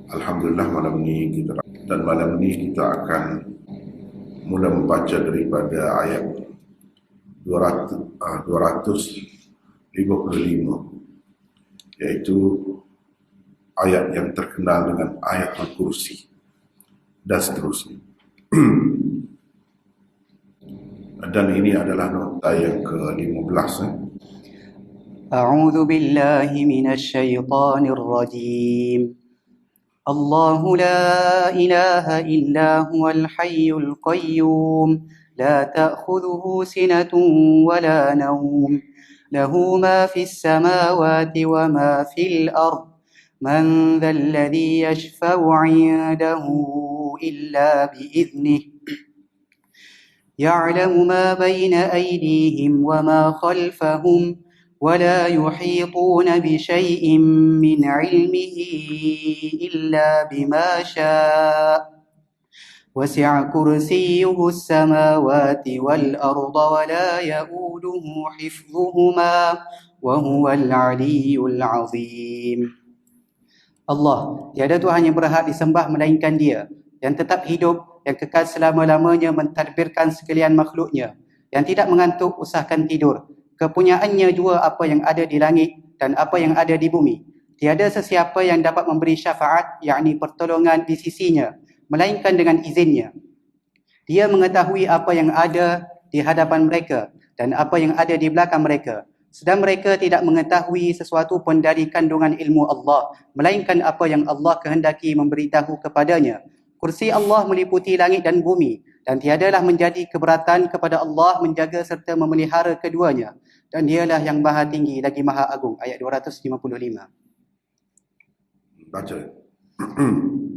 Alhamdulillah malam ni kita akan mula membaca daripada ayat 255, iaitu ayat yang terkenal dengan ayat Al-Kursi dan seterusnya. Dan ini adalah nota yang ke-15. أعوذ بالله من الشيطان الرجيم الله لا إله إلا هو الحي القيوم لا تأخذه سنة ولا نوم له ما في السماوات وما في الأرض من ذا الذي يشفع عنده إلا بإذنه يعلم ما بين أيديهم وما خلفهم ولا يحيطون بشيء من علمه إلا بما شاء وسع كرسيه السماوات والأرض ولا يؤوده حفظهما وهو العلي العظيم. Allah, tiada Tuhan yang berhak disembah melainkan Dia, yang tetap hidup, yang kekal selama-lamanya mentadbirkan sekalian makhluknya, yang tidak mengantuk usahakan tidur. Kepunyaannya jua apa yang ada di langit dan apa yang ada di bumi. Tiada sesiapa yang dapat memberi syafaat, yakni pertolongan di sisinya, melainkan dengan izinnya. Dia mengetahui apa yang ada di hadapan mereka dan apa yang ada di belakang mereka. Sedang mereka tidak mengetahui sesuatu pun dari kandungan ilmu Allah, melainkan apa yang Allah kehendaki memberitahu kepadanya. Kursi Allah meliputi langit dan bumi, dan tiadalah menjadi keberatan kepada Allah menjaga serta memelihara keduanya. Dan Dialah yang maha tinggi lagi maha agung. Ayat 255. Baca.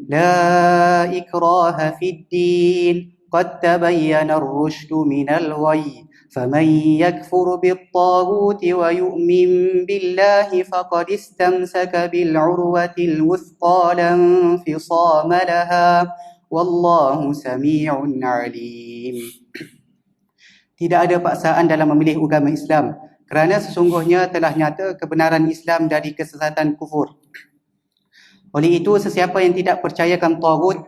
La ikraha fid din qad tabayyana ar-rushd min al-ghayy faman yakfur bit-taghuti wa yu'min billahi faqad istamsaka bil-'urwatil wuthqa la infisama laha wallahu sami'un 'alim. Tidak ada paksaan dalam memilih agama Islam, kerana sesungguhnya telah nyata kebenaran Islam dari kesesatan kufur. Oleh itu, sesiapa yang tidak percayakan taghut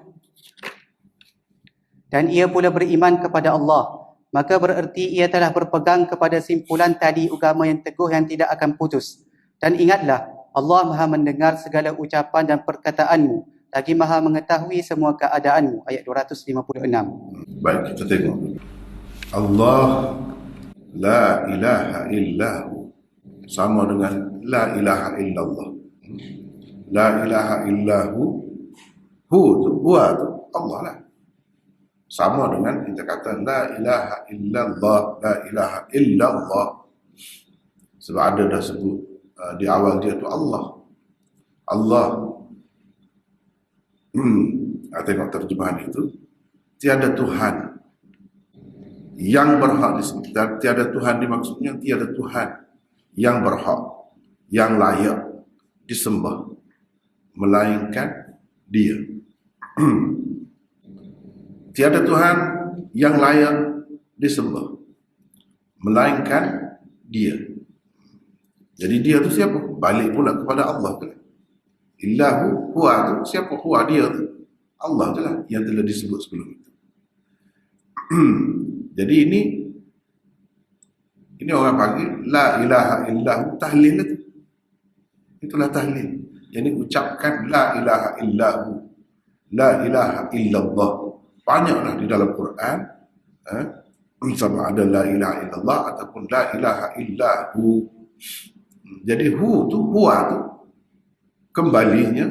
dan ia pula beriman kepada Allah, maka bererti ia telah berpegang kepada simpulan tali agama yang teguh yang tidak akan putus. Dan ingatlah, Allah Maha mendengar segala ucapan dan perkataanmu, lagi Maha mengetahui semua keadaanmu. Ayat 256. Baik, kita tengok. Allah la ilaha illahu sama dengan la ilaha illallah. La ilaha illahu huwa tu Allah lah. Sama dengan kita kata la ilaha illallah, la ilaha illallah. Sebab ada dah sebut di awal dia tu Allah. Allah. Tengok terjemahan itu. Tiada Tuhan yang berhak disembah. Tiada Tuhan dimaksudnya tiada Tuhan yang berhak, yang layak disembah, melainkan Dia. Tiada Tuhan yang layak disembah, melainkan Dia. Jadi Dia tu siapa? Balik pula kepada Allah tu. Illahu huwa tu, siapa huwa Dia tu? Allah tu lah yang telah disebut sebelum itu. Jadi ini orang panggil la ilaha illahu tahlil itu. Itulah tahlil. Jadi ucapkan la ilaha illahu, la ilaha illallah. Banyaklah di dalam Quran, sama ada la ilaha illallah ataupun la ilaha illahu. Jadi huwa tu baliknya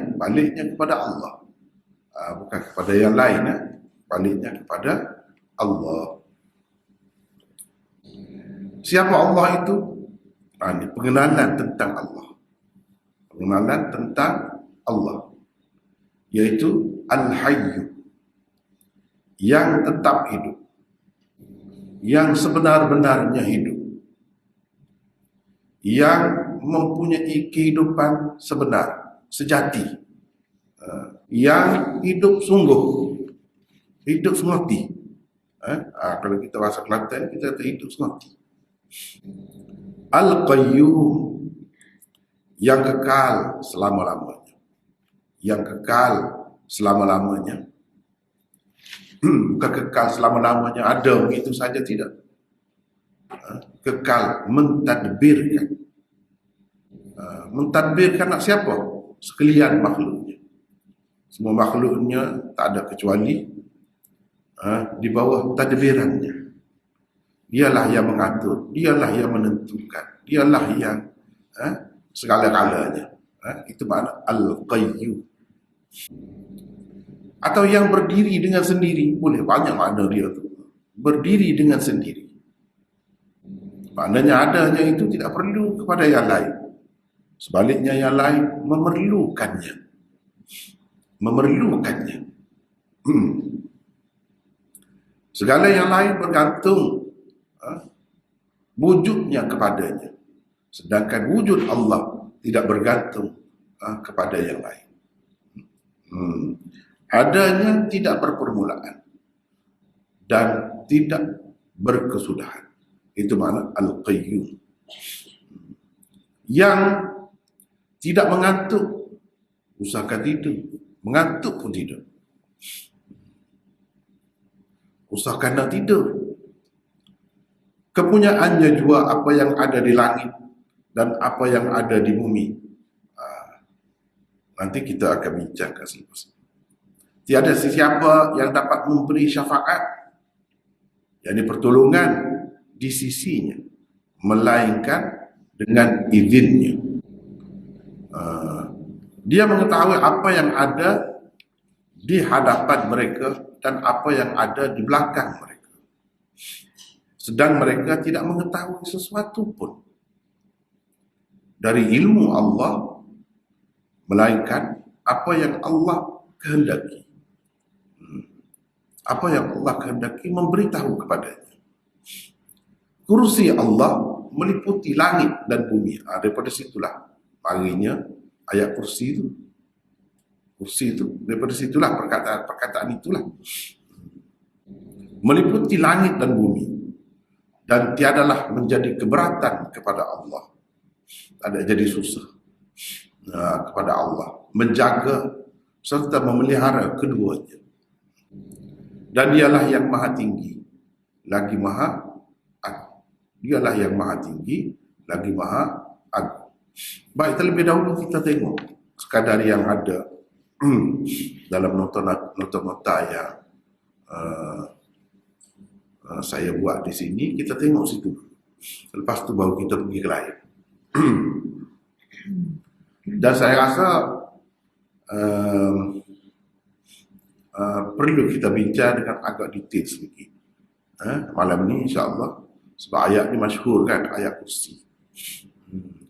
kepada Allah, bukan kepada yang lain, baliknya kepada Allah. Siapa Allah itu? Ini pengenalan tentang Allah. Pengenalan tentang Allah, yaitu Al-Hayyu, yang tetap hidup, yang sebenar-benarnya hidup, yang mempunyai kehidupan sebenar, sejati, yang hidup sungguh, hidup sengoti. Kalau kita bahasa Kelantan, kita kata hidup sengoti. Al-Qayyum, yang kekal selama-lamanya, yang kekal selama-lamanya. Bukan kekal selama-lamanya ada begitu saja, tidak. Kekal mentadbirkan. Mentadbirkan nak siapa? Sekalian makhluknya. Semua makhluknya tak ada kecuali di bawah tadbirannya. Dialah yang mengatur, dialah yang menentukan, dialah yang segala-galanya. Itu makna Al-Qayyum. Atau yang berdiri dengan sendiri, boleh banyak makna dia tu. Berdiri dengan sendiri. Maknanya adanya itu tidak perlu kepada yang lain. Sebaliknya yang lain memerlukannya. Memerlukannya. Segala yang lain bergantung wujudnya kepadanya. Sedangkan wujud Allah tidak bergantung kepada yang lain. Adanya tidak berpermulaan dan tidak berkesudahan. Itu makna Al-Qayyum. Yang tidak mengantuk, usahakan tidur. Mengantuk pun tidak. Usahakan nak tidur. Kepunyaannya juga apa yang ada di langit dan apa yang ada di bumi. Nanti kita akan bincangkan selepas. Tiada sesiapa yang dapat memberi syafaat, yakni pertolongan di sisinya, melainkan dengan izinnya. Dia mengetahui apa yang ada di hadapan mereka dan apa yang ada di belakang mereka. Sedang mereka tidak mengetahui sesuatu pun dari ilmu Allah, melainkan apa yang Allah kehendaki. Apa yang Allah kehendaki memberitahu kepadanya. Kursi Allah meliputi langit dan bumi. Daripada situlah marinya ayat kursi itu. Kursi itu, daripada situlah perkataan itulah. Meliputi langit dan bumi. Dan tiadalah menjadi keberatan kepada Allah. Ada jadi susah kepada Allah. Menjaga serta memelihara keduanya. Dan dialah yang maha tinggi, lagi maha agung. Dialah yang maha tinggi, lagi maha agung. Baik, terlebih dahulu kita tengok sekadar yang ada dalam nota-nota yang saya buat di sini. Kita tengok situ. Lepas tu baru kita pergi ke lain. Dan saya rasa perlu kita bincang dengan agak detail sedikit malam ni, insyaAllah. Sebab ayat ni masyhur kan, ayat kursi.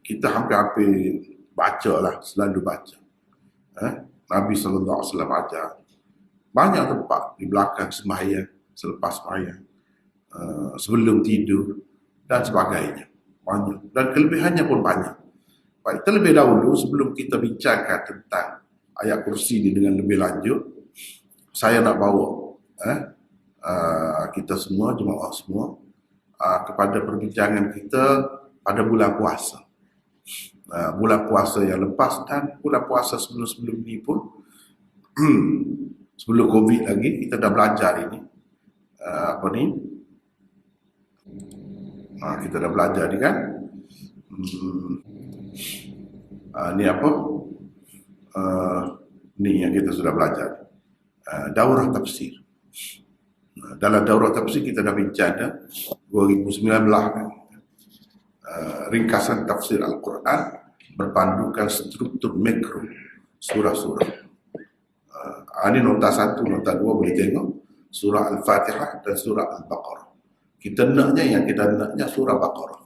Kita hampir-hampir baca lah, selalu baca. Nabi SAW ajar banyak tempat di belakang sembahyang, selepas sembahyang, sebelum tidur dan sebagainya. Banyak. Dan kelebihannya pun banyak. Baik, terlebih dahulu sebelum kita bincangkan tentang ayat kursi ini dengan lebih lanjut, saya nak bawa kita semua, jemaah semua, kepada perbincangan kita pada bulan puasa. Bulan puasa yang lepas dan bulan puasa sebelum-sebelum ini pun, sebelum COVID lagi, kita dah belajar ini. Kita dah belajar ni kan. Ni apa? Ni yang kita sudah belajar. Daurah tafsir. Dalam daurah tafsir kita dah bincang 2019 kan. Ringkasan tafsir Al-Quran berpandukan struktur mikro surah-surah. Ini nota 1, nota 2 boleh tengok. Surah Al-Fatihah dan surah Al-Baqarah. Kita naknya surah Baqarah.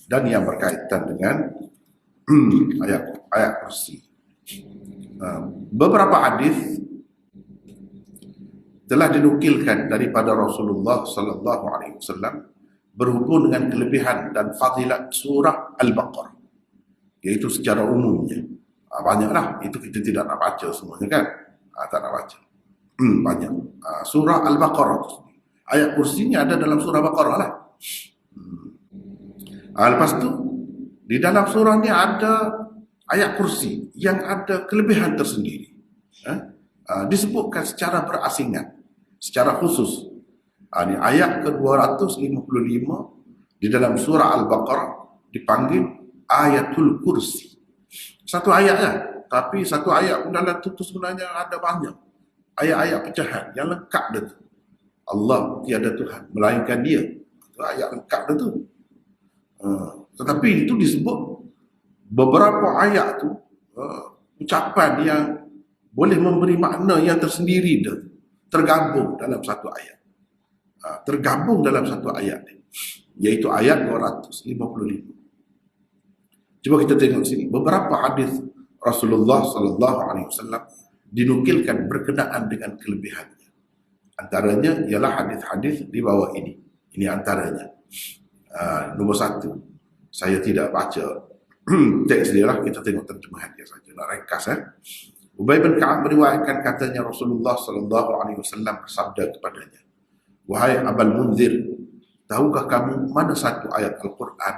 Dan yang berkaitan dengan ayat kursi. Beberapa hadis telah dinukilkan daripada Rasulullah sallallahu alaihi wasallam berhubung dengan kelebihan dan fadilat surah Al-Baqarah, iaitu secara umumnya. Banyaklah, itu kita tidak nak baca semuanya kan. Tak nak baca. Banyak. Surah Al-Baqarah, ayat kursinya ada dalam surah Baqarah lah. Lepas tu di dalam surah ni ada ayat kursi yang ada kelebihan tersendiri. disebutkan secara berasingan, secara khusus. Ini ayat ke-255 di dalam surah Al-Baqarah dipanggil ayatul kursi. Satu ayat lah, tapi satu ayat pun dalam tu sebenarnya ada banyak ayat-ayat pecahan yang lengkap dah tu. Allah tiada Tuhan melainkan Dia. Itu ayat lengkap dah tu. Tetapi itu disebut beberapa ayat tu ucapan yang boleh memberi makna yang tersendiri dah, tergabung dalam satu ayat. Tergabung dalam satu ayat ni, iaitu ayat 255. Cuba kita tengok sini beberapa hadis Rasulullah sallallahu alaihi wasallam dinukilkan berkenaan dengan kelebihannya. Antaranya ialah hadis-hadis di bawah ini. Ini antaranya. Nombor satu, saya tidak baca teks dia lah, kita tengok terjemahan dia saja. Nak ringkas Ubay bin Ka'ab meriwayatkan katanya Rasulullah sallallahu alaihi wasallam bersabda kepadanya, "Wahai Abul Munzir, tahukah kamu mana satu ayat Al-Quran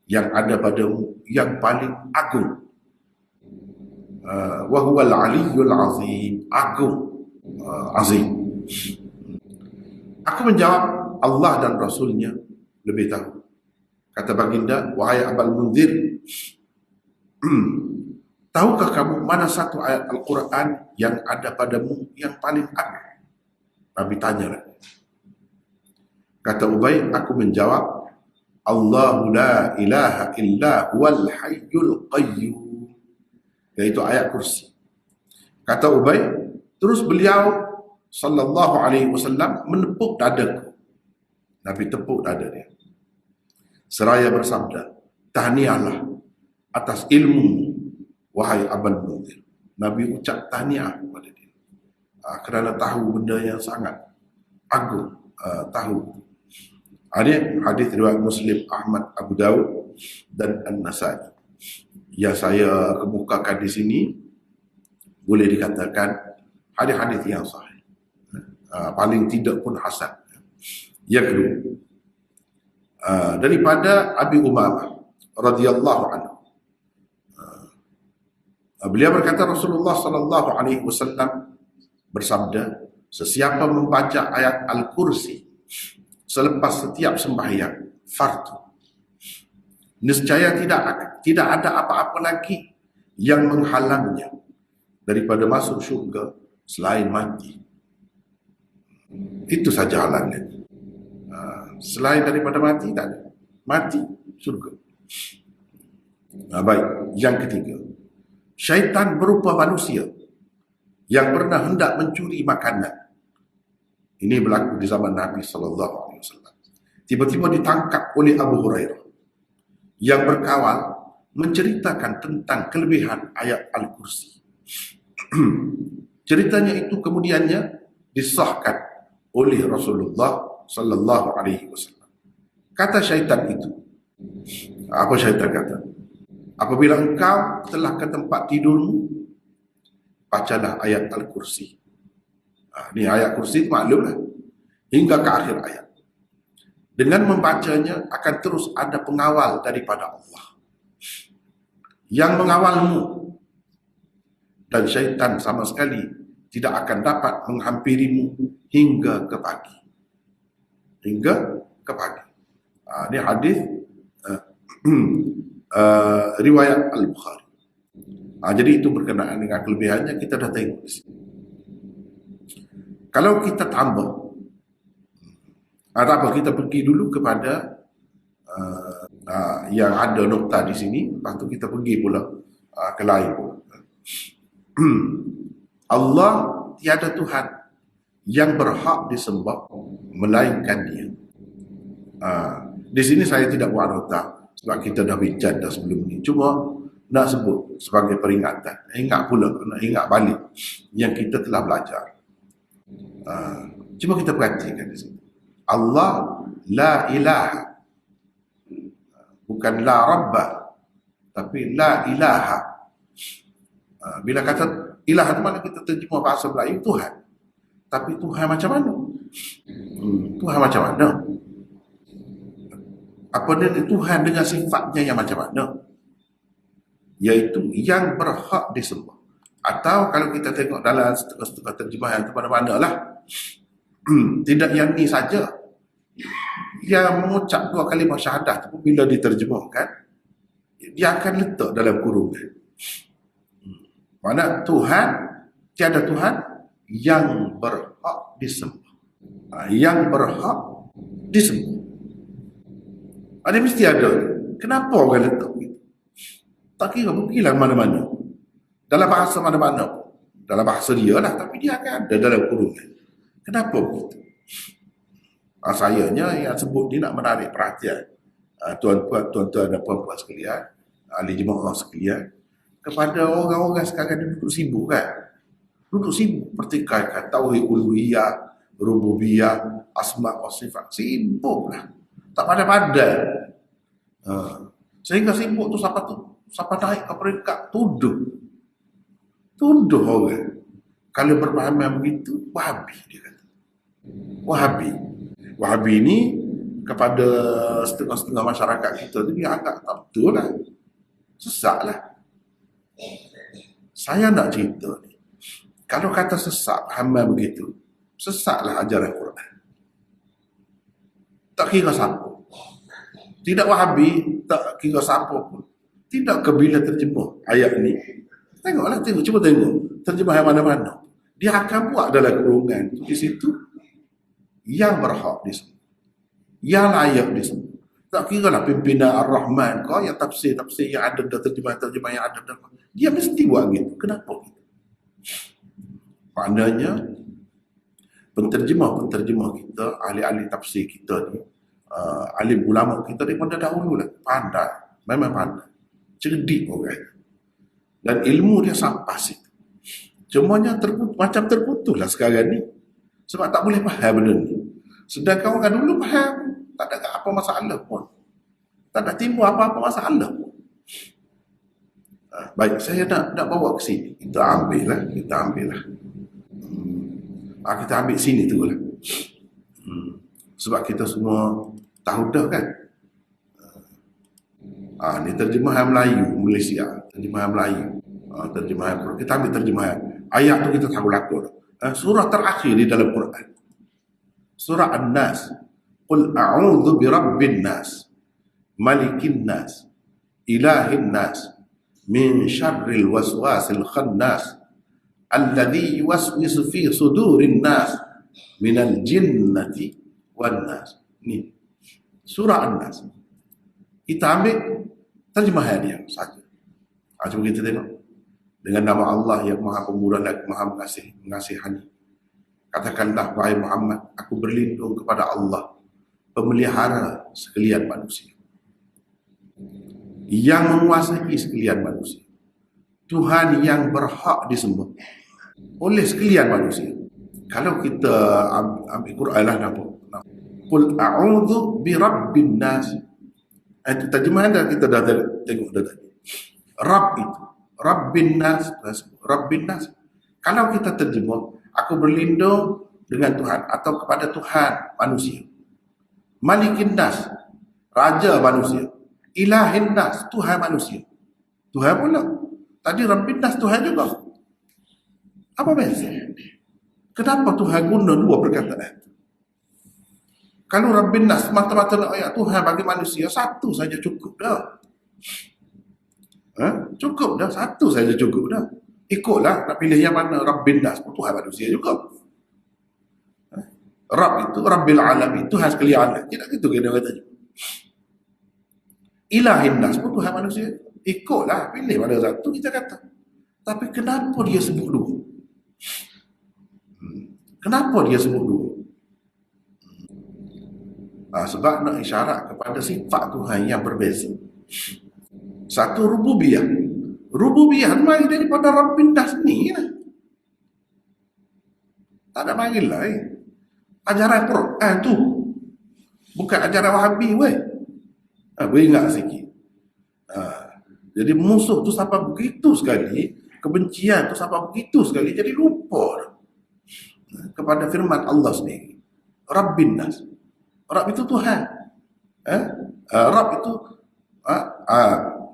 yang ada padamu yang paling agung? Wa huwal aliyyul azim." Agung, azim. Aku menjawab, Allah dan Rasulnya lebih tahu. Kata baginda, "Wahai Abul Munzir, tahukah kamu mana satu ayat Al-Quran yang ada padamu yang paling agung?" Nabi tanya lagi. Kata Ubay, aku menjawab, Allahu la ilaha illa huwal hayyul qayyum, iaitu ayat kursi. Kata Ubay, terus beliau sallallahu alaihi wasallam menepuk dadaku. Nabi tepuk dada dia seraya bersabda, tahniahlah atas ilmu, wahai Abul Munzir. Nabi ucap tahniah kepada dia kerana tahu benda yang sangat agung. Tahu. Ini hadis riwayat Muslim, Ahmad, Abu Dawud dan An-Nasai. Yang saya kemukakan di sini boleh dikatakan hadis-hadis yang sahih. Paling tidak pun hasan. Yang kedua, daripada Abi Umamah radhiyallahu anhu. Beliau berkata Rasulullah sallallahu alaihi wasallam bersabda, sesiapa membaca ayat Al-Kursi selepas setiap sembahyang fardu, nescaya tidak ada apa-apa lagi yang menghalangnya daripada masuk syurga selain mati. Itu saja halangan. Selain daripada mati, tak ada. Mati, syurga. Baik, yang ketiga, syaitan berupa manusia yang pernah hendak mencuri makanan. Ini berlaku di zaman Nabi SAW. Tiba-tiba ditangkap oleh Abu Hurairah yang berkawal menceritakan tentang kelebihan ayat Al-Kursi. Ceritanya itu kemudiannya disahkan oleh Rasulullah sallallahu alaihi wasallam. Kata syaitan itu, apa syaitan kata? Apabila engkau telah ke tempat tidurmu, bacalah ayat Al-Kursi. Ini ayat kursi maklumlah, hingga ke akhir ayat. Dengan membacanya akan terus ada pengawal daripada Allah yang mengawalmu, dan syaitan sama sekali tidak akan dapat menghampirimu hingga ke pagi. Hingga ke pagi. Ini hadis riwayat Al-Bukhari. Jadi itu berkenaan dengan kelebihannya, kita dah tengok di sini. Kalau kita tambah, apa, kita pergi dulu kepada yang ada nokta di sini, lepas tu kita pergi pula ke lain pula. Allah tiada Tuhan yang berhak disembah melainkan Dia. Di sini saya tidak buat nota sebab kita dah bincang dah sebelum ni. Cuma nak sebut sebagai peringatan, ingat pula, nak ingat balik yang kita telah belajar. Cuma kita perhatikan di sini. Allah la ilaha, bukan la rabba, tapi la ilaha. Bila kata ilah itu mana kita terjemah bahasa Melayu Tuhan. Tapi Tuhan macam mana? Tuhan macam mana? Apa dia Tuhan dengan sifatnya yang macam mana? Iaitu yang berhak disembah. Atau kalau kita tengok dalam setengah-setengah terjemahan itu mana-mana lah. Tidak yang ni saja. Yang mengucap dua kalimah syahadah itu bila diterjemahkan, dia akan letak dalam kurungan. Mana Tuhan, tiada Tuhan yang berhak disembah. Yang berhak disembah. Ada mesti ada. Kenapa orang letak begitu? Tak kira pergilah mana-mana. Dalam bahasa mana-mana. Dalam bahasa dia lah. Tapi dia akan ada dalam kurungan. Kenapa begitu? Sayanya yang sebut ni nak menarik perhatian tuan-tuan dan puan-puan sekalian, ahli jemaah sekalian, kepada orang-orang sekarang ni duduk sibuk kan. Duduk sibuk pertikaikan tauhid uluhiyah, rububiyah, asma wa sifat. Sibuk lah. Tak pandai-pandai. Sehingga sibuk tu siapa naik ke peringkat tuduh orang. Kalau berpahaman begitu, Wahabi dia kata. Wahabi ni kepada setengah-setengah masyarakat kita tu dia anggap tak betul lah. Sesat lah. Saya nak cerita ni. Kalau kata sesat, pahaman begitu, sesatlah ajaran Quran. Tak kira siapa. Tidak Wahabi, tak kira siapa pun. Tidak kebila terjemah ayat ni. Cuba tengok. Terjemah yang mana-mana. Dia akan buat dalam kurungan. Di situ, yang berhak disebut. Yang layak disebut. Tak kira lah pimpinan Ar-Rahman kau yang tafsir-tafsir yang ada dan terjemah-terjemah yang ada. Dia mesti buat gitu. Kenapa gitu? Maknanya, penterjemah kita, ahli-ahli tafsir kita ni, alim ulama kita daripada dahulu lah. Pandai. Memang pandai. Cerdik orang. Dan ilmu dia sampai situ. Cumanya macam terputus lah sekarang ni. Sebab tak boleh faham benda ni. Sedangkan orang dulu faham. Tak ada apa masalah pun. Tak ada timbul apa-apa masalah pun. Baik, saya nak bawa ke sini. Kita ambil lah. Kita ambil sini tu lah. Sebab kita semua tahu dah kan. Ni terjemahan Melayu Malaysia. Terjemahan Melayu. Terjemahan. Kita ambil terjemahan. Ayat tu kita tahu lakon. Surah terakhir di dalam Quran. Surah An-Nas. Qul a'udzu birabbin nas, malikin nas, ilahin nas, min syarril waswasil khannas, alladzi yuwaswisu fi sudurin nas, minal jinnati wan nas. Ni surah An-Nas. Kita ambil terjemahan dia saja. Cuba kita tengok. Dengan nama Allah yang Maha Pemurah lagi Maha Mengasihani. Katakanlah, wahai Muhammad, aku berlindung kepada Allah, pemelihara sekalian manusia, yang menguasai sekalian manusia, Tuhan yang berhak disembah oleh sekalian manusia. Kalau kita ambil Quran lah, Qul a'udzu birabbin nas. Itu terjemahan dah kita dah tengok dah tadi. Rabb itu, Rabbin nas, Rabbin nas. Kalau kita terjemah, aku berlindung dengan Tuhan atau kepada Tuhan manusia. Malikin nas, raja manusia. Ilahin nas, Tuhan manusia. Tuhan pula. Tadi Rabbin nas, Tuhan juga. Apa beza? Kenapa Tuhan guna dua perkataan? Kalau Rabbin nas, mata-mata nak ayat Tuhan bagi manusia, satu saja cukup dah. Cukup dah, satu saja cukup dah. Ikutlah, nak pilih yang mana. Rabbin nas, Tuhan manusia juga. Rabb itu Rabbil Alamin, Tuhan sekalian alam. Tidak gitu kena kata. Ilahin nas pun Tuhan manusia. Ikutlah, pilih mana satu kita kata. Tapi kenapa dia sebut dua? Kenapa dia sebut dua? Sebab nak isyarat kepada sifat Tuhan yang berbeza. Satu rububiyah. Rububiyah mari daripada Rabbin nas ni lah. Tak ada panggil lah. Ajaran Quran tu bukan ajaran Wahabi weh. Boleh ingat sikit. Jadi musuh tu sampai begitu sekali, kebencian tu sampai begitu sekali, jadi lupa kepada firman Allah sendiri. Rabbin nas. Rabb itu Tuhan. Rabb itu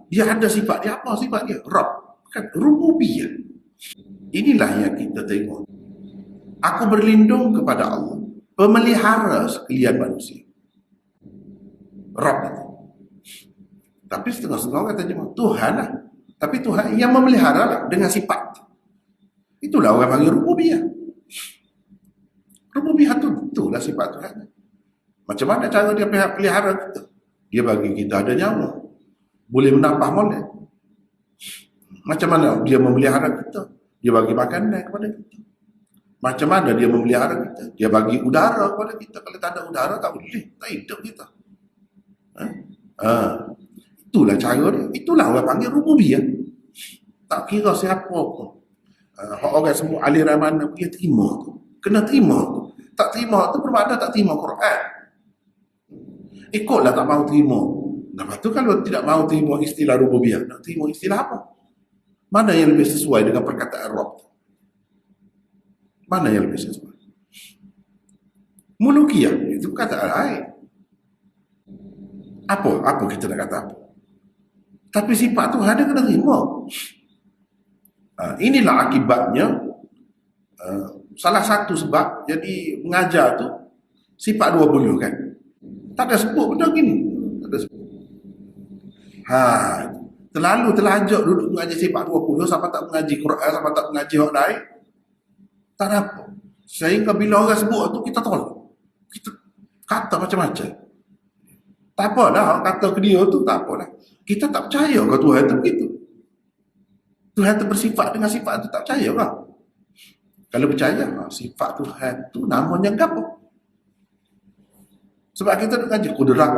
dia ada sifat dia. Apa sifat dia? Rabb. Kan rububiyah. Inilah yang kita tengok. Aku berlindung kepada Allah, pemelihara sekalian manusia. Rabb itu. Tapi setengah-setengah orang kata Tuhan lah. Tapi Tuhan yang memelihara lah dengan sifat. Itulah orang panggil rububiyah. Rububiyah tu itulah sifat Tuhan. Macam mana cara dia pelihara kita? Dia bagi kita ada nyawa. Boleh menapah molek. Macam mana dia memelihara kita? Dia bagi makanan kepada kita. Macam mana dia memelihara kita? Dia bagi udara kepada kita. Kalau tak ada udara, tak boleh. Tak hidup kita. Itulah cara dia. Itulah orang panggil rububiyah. Tak kira siapa pun. Orang semua aliran mana dia terima tu. Kena terima tu. Tak terima tu bermakna tak terima Quran. Ikutlah tak mahu terima. Lepas tu kalau tidak mahu terima istilah rububiyah, nak terima istilah apa? Mana yang lebih sesuai dengan perkataan Rabb? Mana yang lebih sesuai? Mulukiyah itu perkataan lain. Apa kita nak kata apa? Tapi sifat Tuhan dia kena terima. Inilah akibatnya. Salah satu sebab jadi mengajar tu sifat 20 kan. Tak ada sebut benda gini. Tak ada sebut. Terlalu terlanjur duduk mengaji sifat 20 sampai tak mengaji Quran, sampai tak mengaji hak lain. Tak ada apa. Sehingga bila orang sebut tu kita tolak. Kita kata macam-macam. Tak apalah kata ke dia tu, tak apalah. Kita tak percaya ke Tuhan tu begitu. Tuhan tu bersifat dengan sifat tu, tak percaya ke? Kalau percaya, sifat Tuhan tu namanya apa? Sebab kita nak ngaji kudrat,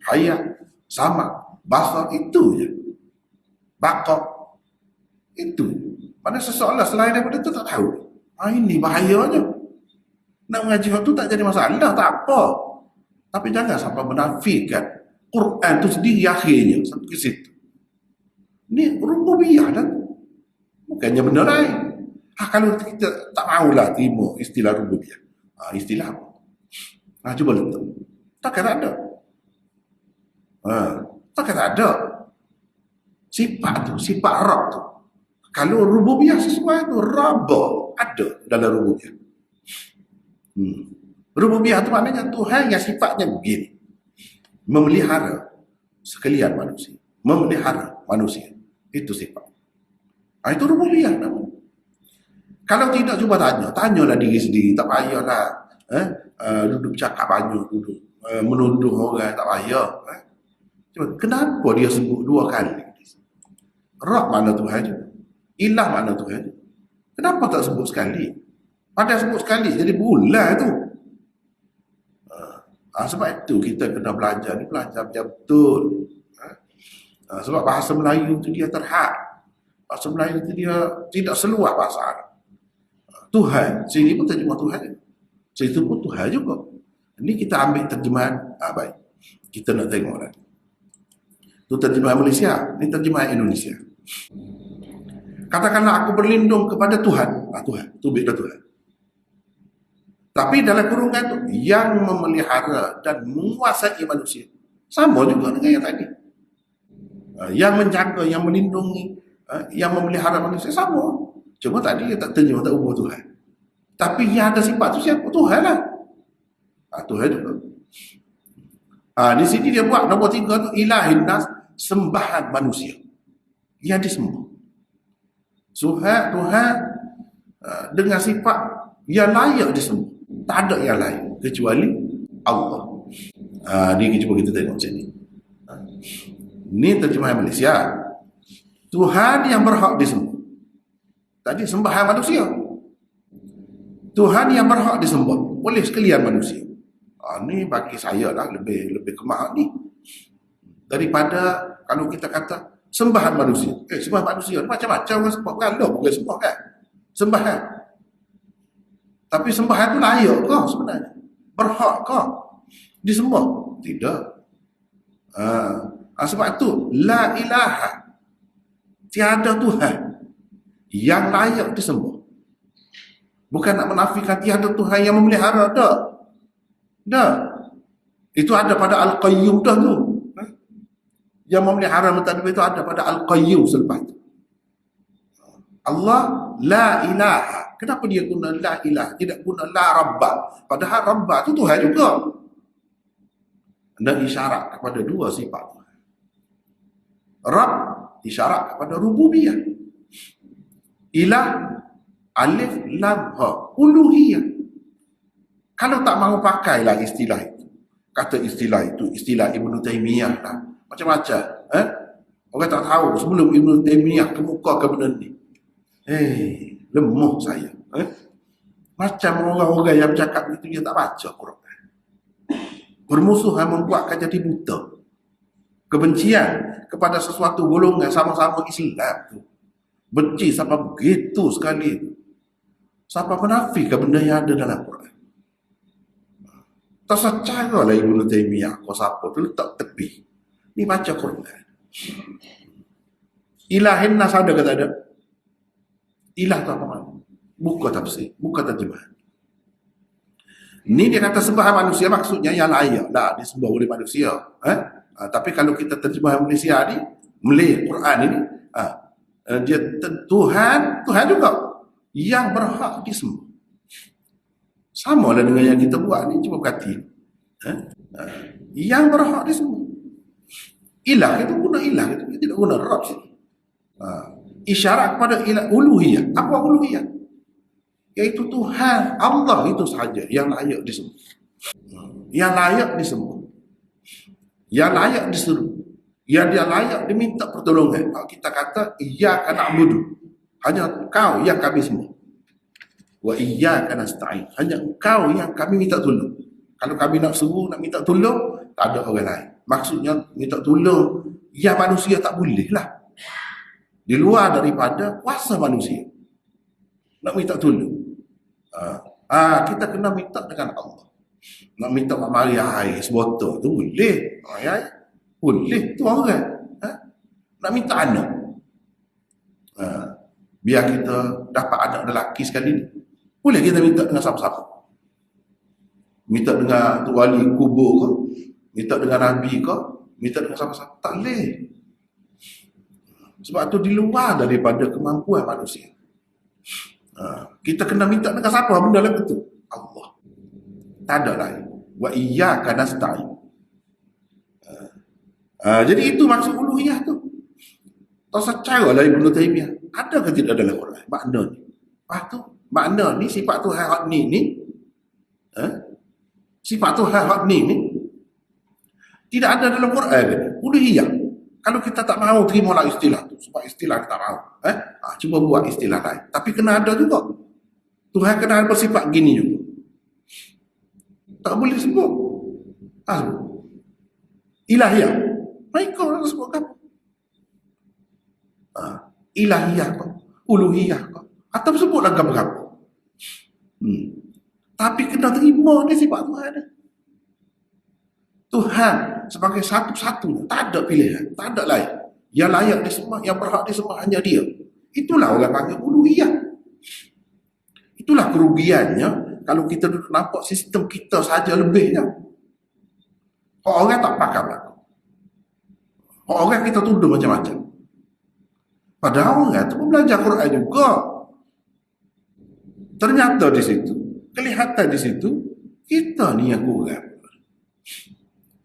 hayat, sama, basar, itu je. Bakar, itu. Pada seseorang selain daripada itu tak tahu. Ini bahayanya. Nak mengaji tu tak jadi masalah, tak apa. Tapi jangan sampai menafikan Quran tu sendiri akhirnya sampai ke situ. Ini rububiyah dah. Bukannya benda lain. Kalau kita tak maulah terima istilah rububiyah. Istilah apa? Cuba letak. Takkan ada. Takkan ada. Sifat tu, sifat Rabb tu. Kalau rububiyah sesuai tu, Rabb ada dalam rububiyah. Rububiyah itu maknanya Tuhan yang sifatnya begini. Memelihara sekalian manusia. Memelihara manusia. Itu sifat. Itu rububiyah namanya. Kalau tidak cuba tanyalah diri sendiri. Tak payahlah duduk cakap banyak, duduk menuduh orang, tak payah. Cuba, kenapa dia sebut 2 kali? Rabb mana Tuhan juga? Ilah mana Tuhan juga? Kenapa tak sebut sekali? Pada sebut sekali jadi bulan tu. Sebab itu kita kena belajar macam betul. Sebab bahasa Melayu tu dia terhad. Bahasa Melayu tu dia tidak seluas bahasa Arab. Tuhan, sini pun terjemah Tuhan. Situ pun Tuhan juga. Ini kita ambil terjemahan. Baik. Kita nak tengok lagi. Itu terjemahan Malaysia. Ini terjemahan Indonesia. Katakanlah aku berlindung kepada Tuhan. Tuhan. Tubiklah Tuhan. Tapi dalam kurungan itu, yang memelihara dan menguasai manusia. Sama juga dengan yang tadi. Yang menjaga, yang melindungi, yang memelihara manusia, sama. Cuma tadi dia tak terjemah, tak ubah Tuhan. Tapi yang ada sifat itu siapa? Tuhan lah. Tuhan juga. Di sini dia buat nombor 3 tu, ilahin nas, sembahan manusia. Yang disembah. Tuhan dengan sifat yang layak disembah. Tak ada yang lain kecuali Allah. Ni cuba kita tengok macam ni. Ni terjemahan Malaysia. Tuhan yang berhak disembah. Tadi sembahan manusia. Tuhan yang berhak disembah oleh sekalian manusia. Ni bagi saya lah lebih kemah ni. Daripada kalau kita kata sembahan manusia. Sembahan manusia macam-macam orang sembah. Bukan sembah kan? Sembahan. Tapi sembahan itu layak ke sebenarnya? Berhak ke disembah? Tidak. Sebab itu la ilaha, tiada Tuhan yang layak disembah. Bukan nak menafikan tiada Tuhan yang memelihara. Dah. Itu ada pada Al-Qayyum dah tu. Yang memelihara mentadbir itu ada pada Al-Qayyum selepas itu. Allah la ilaha. Kenapa dia guna la ilaha? Tidak guna la rabba. Padahal rabba itu Tuhan juga. Dan isyarat kepada dua sifat Tuhan. Rabb isyarat kepada rububiyah. Ilah alif lam ha uluhiyah. Kalau tak mahu pakailah istilah itu. Kata istilah itu istilah Ibnu Taimiyah lah. Macam-macam. Orang tak tahu sebelum Ibnu Taimiyah kemukakan benda ni. Lemah saya. Macam orang-orang yang bercakap itu dia tak baca Quran. Permusuhan membuatkan jadi buta. Kebencian kepada sesuatu golongan sama-sama Islam tu. Benci sampai begitu sekali. Sampai menafikan benda yang ada dalam Quran. Tak secara lah Ibnu Taimiyah kau siapa tu letak tepi. Ni baca Quran. Ilahin nas ada ke tak ada? Ilah tu apa makna? Buka tafsir, buka terjemahan. Ni dia kata sembahan manusia maksudnya yang layak dah disembah oleh manusia. Tapi kalau kita terjemahan Malaysia ni, Malay Quran ini, dia Tuhan juga yang berhak disembah. Sama lah dengan yang kita buat ni, cuba berkati. Yang berhak disembah. Ilah itu guna ilah, itu tidak guna Rabb sini. Isyarat kepada ilah uluhiyah. Apa uluhiyah? Iaitu Tuhan Allah itu sahaja yang layak disembah. Yang layak disembah. Yang layak diseru. Yang dia layak diminta pertolongan. Kalau kita kata iyyaka na'budu, hanya Engkau yang kami sembah. Wa iyyaka nasta'in, hanya Engkau yang kami minta tolong. Kalau kami nak seru, nak minta tolong, tak ada orang lain. Maksudnya minta tolong yang manusia tak boleh lah. Di luar daripada kuasa manusia. Nak minta tolong. Kita kena minta dengan Allah. Nak minta mari air sebotol tu boleh. Boleh tu orang. Nak minta anak. Biar kita dapat anak lelaki sekali ni. Boleh kita minta dengan siapa-siapa. Minta dengan tu wali kubur ke? Minta dengan Nabi ke? Minta dengan siapa-siapa. Tak boleh. Sebab tu di luar daripada kemampuan manusia. Kita kena minta dengan siapa benda lain tu? Allah. Tak ada lain. Wa iyyaka nasta'in. Jadi itu maksud uluhiyah tu. Tak secara lah Ibnu Taimiyah. Ada ke tidak dalam Quran? Makna ni. Lepas tu, makna ni sifat Tuhan hak ni. Sifat Tuhan hak ni tidak ada dalam Quran ke? Uluhiyah. Kalau kita tak mahu terima lah istilah tu. Sebab istilah kita tak mahu. Cuba buat istilah lain. Tapi kena ada juga. Tuhan kena bersifat gini juga. Tak boleh sebut. Ilahiyah. Mereka orang sebut apa? Ilahiyah kau. Uluhiyah kau. Atau sebut lagi berapa. Tapi kena terima ni sifat Tuhan ni. Tuhan sebagai satu-satunya. Tak ada pilihan. Tak ada lain. Yang layak disembah, yang berhak disembah hanya dia. Itulah orang panggil uluhiyah. Itulah kerugiannya kalau kita duduk nampak sistem kita saja lebihnya. Orang tak pakar belakang. Orang kita tuduh macam-macam. Padahal orang tu pun belajar Quran juga. Ternyata di situ, kelihatan di situ, kita ni yang kurang.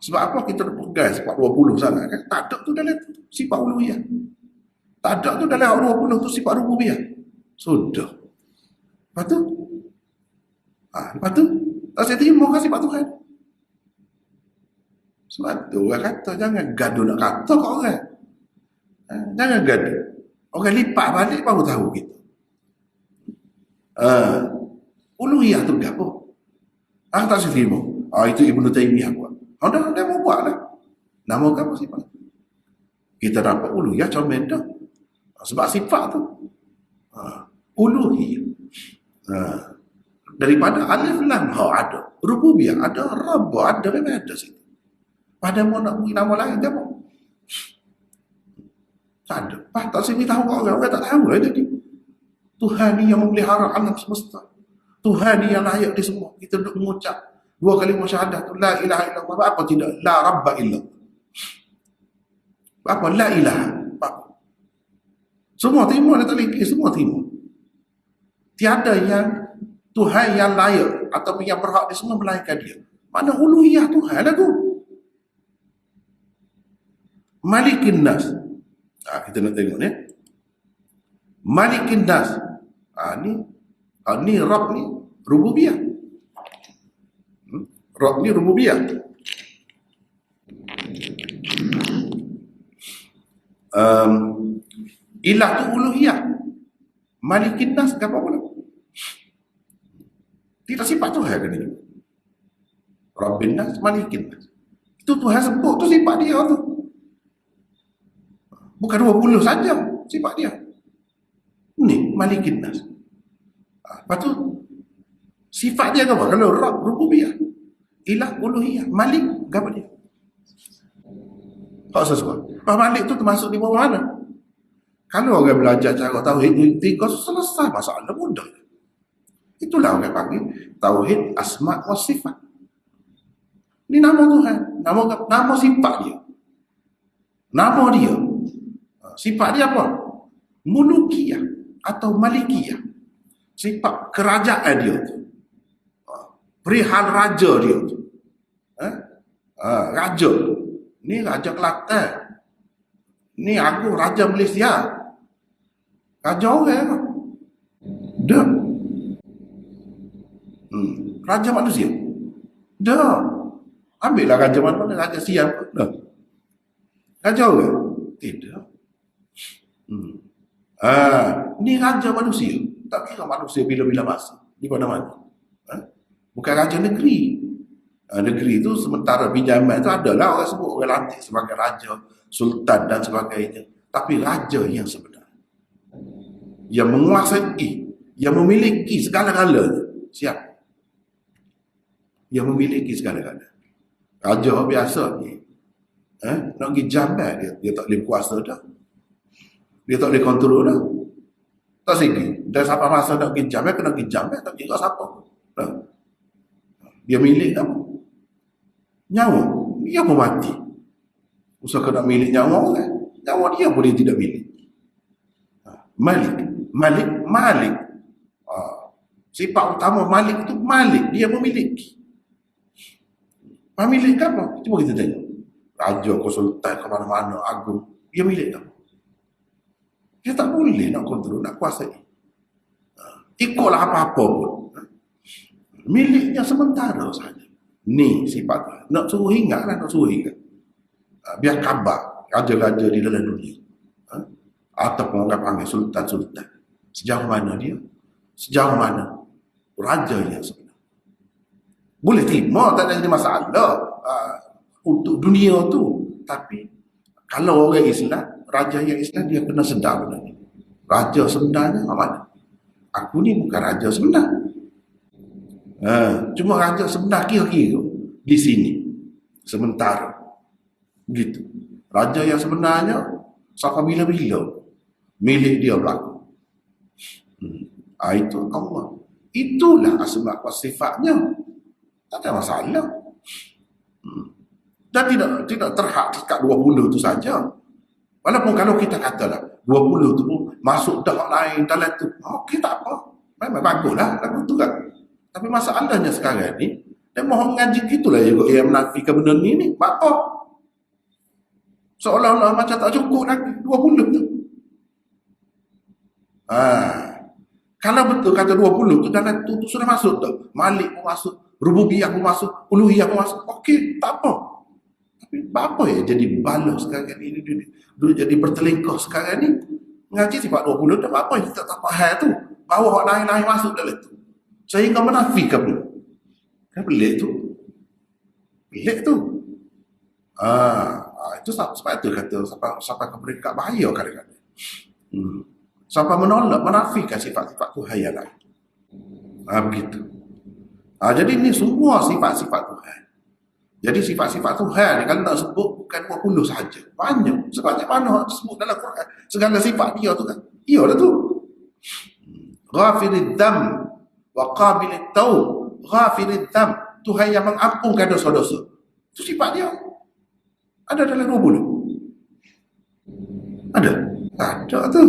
Sebab apa kita pegang sifat 20 sangat kan? Tak ada tu dalam sifat uluhiyah. Tak ada tu dalam 20 tu sifat rububiyah. Sudah. Lepas tu? Lepas tu? Tak saya terima kasih sifat Tuhan. Sebab tu orang kata, jangan gaduh nak kata kat orang. Jangan gaduh. Orang lipat balik baru tahu kita. Uluhiyah tu apa? Tak saya terima. Itu Ibnu Taimiyah buat. Dia mau buat lah. Nama apa sifat? Kita dapat uluhiyah comel dah. Sebab sifat tu. Uluhiyah. Daripada alif lam ha ada. Rububiyah ada. Rabb ada. Memang ada situ. Pada mau nak beri nama lain dia mau. Tak ada. Tak sini tahu orang tak tahu lah jadi. Tuhan ni yang memelihara alam semesta. Tuhan ni yang layak disembah. Kita duduk mengucap 2 kalimah syahadah tu la ilaha illallah. Apa tidak? La rabba illallah. Apa? La ilaha. Semua terima, dia tak boleh kira, semua terima. Tiada yang Tuhan yang layak ataupun yang berhak di semua melainkan dia. Mana uluhiyah Tuhan lah tu. Malikin Nas. Kita nak tengok ni. Malikin Nas. Ni Rabb ni rububiyah. Rabb ni rububiyah. Ilah tu uluhiyah. Malikin Nas apa pula? Tidak sifat Tuhan kan ini. Rabbin Nas, Malikin Nas. Itu Tuhan sebut tu sifat dia tu. Bukan 20 saja sifat dia. Ni Malikin Nas. Lepas tu sifat dia apa? Kalau Rabb rububiyah, ilah uluhiyah, Malik apa dia? Tak sesuai. Malik tu termasuk di bawah mana? Kalau orang belajar cara tauhid tiga selesai masalah mudah. Itulah orang panggil tauhid asma wa sifat. Ini nama Tuhan, nama sifat dia. Nama dia. Sifat dia apa? Mulukiyah atau malikiyah. Sifat kerajaan dia tu. Perihal raja dia tu. Raja. Ni Raja Kelantan. Ni Agung Raja Malaysia. Raja orang apa? Dah. Raja manusia. Dah. Ambillah raja mana? Raja siam. Dah. Raja orang? Tidak. Ni raja manusia. Tak kira manusia bila-bila masa. Di mana-mana. Bukan raja negeri. Negeri itu sementara pinjaman itu adalah orang sebut orang lantik sebagai raja, sultan dan sebagainya. Tapi raja yang sebenar. Yang menguasai, yang memiliki segala-galanya. Siap. Yang memiliki segala-galanya. Raja biasa ni. Nak pergi jambat dia tak boleh kuasa dah. Dia tak boleh kontrol dah. Tak segi. Dan siapa masa nak pergi jambat, kena pergi jambat, tak kira siapa. Dia milik apa? Nyawa. Dia pun mati. Usaha nak milik nyawa kan? Nyawa dia boleh tidak milik. Malik. Sifat utama Malik itu Malik. Dia memiliki. Milik apa? Cuba kita tengok. Raja ke sultan ke mana-mana agung. Dia milik apa? Dia tak boleh nak kontrol, nak kuasai. Ikutlah apa-apa pun. Miliknya sementara saja. Ni sifat. Nak suruh ingat lah, nak suruh ingat. Biar khabar raja-raja di dalam dunia. Ataupun orang panggil sultan-sultan. Sejauh mana dia? Sejauh mana raja yang sebenar? Boleh terima, tak ada jadi masalah untuk dunia tu. Tapi kalau orang Islam, raja yang Islam, dia kena sedar benda ni. Raja sebenarnya mana? Aku ni bukan raja sebenar. Cuma raja sebenar kira-kira di sini sementara begitu. Raja yang sebenarnya sampai bila-bila milik dia berlaku. Itu Allah. Itulah asma wa sifatnya. Tak ada masalah. Dan tidak terhad dekat 20 itu saja. Walaupun kalau kita katalah 20 itu pun masuk dah lain dalam tu, okey tak apa. Memang baguslah lagu tu kan. Tapi masalahnya sekarang ni, dia mohon ngaji gitulah juga yang menafikan benda ni. Apa? Seolah-olah macam tak cukup lagi 20 tu. Kalau betul kata 20 tu dalam tu sudah masuk tak? Malik pun masuk, rububiyah pun masuk, uluhiyah pun masuk. Okey, tak apa. Tapi apa ya jadi balas sekarang ni? Dia jadi bertelingkah sekarang ni. Ngaji sifat 20 tak apa yang kita tak faham tu. Bawa orang lain-lain masuk dalam tu. Sehingga menafikan pun. Kan pelik tu. Pelik tu. Itu sebab itu kata sampai ke peringkat bahaya kadang-kadang. Sampai menolak, menafikan sifat-sifat Tuhan yang lain. Begitu. Jadi ini semua sifat-sifat Tuhan. Jadi sifat-sifat Tuhan ni kalau nak sebut bukan 20 sahaja. Banyak. Sebabnya mana sebut dalam Quran. Segala sifat dia tu kan. Ia dah tu. Ghafirid dam wa qabilit taub. Ghafirid dam. Tuhan yang mengampunkan dosa-dosa. Itu sifat dia. Ada dalam 20. Ada. Tak ada tu.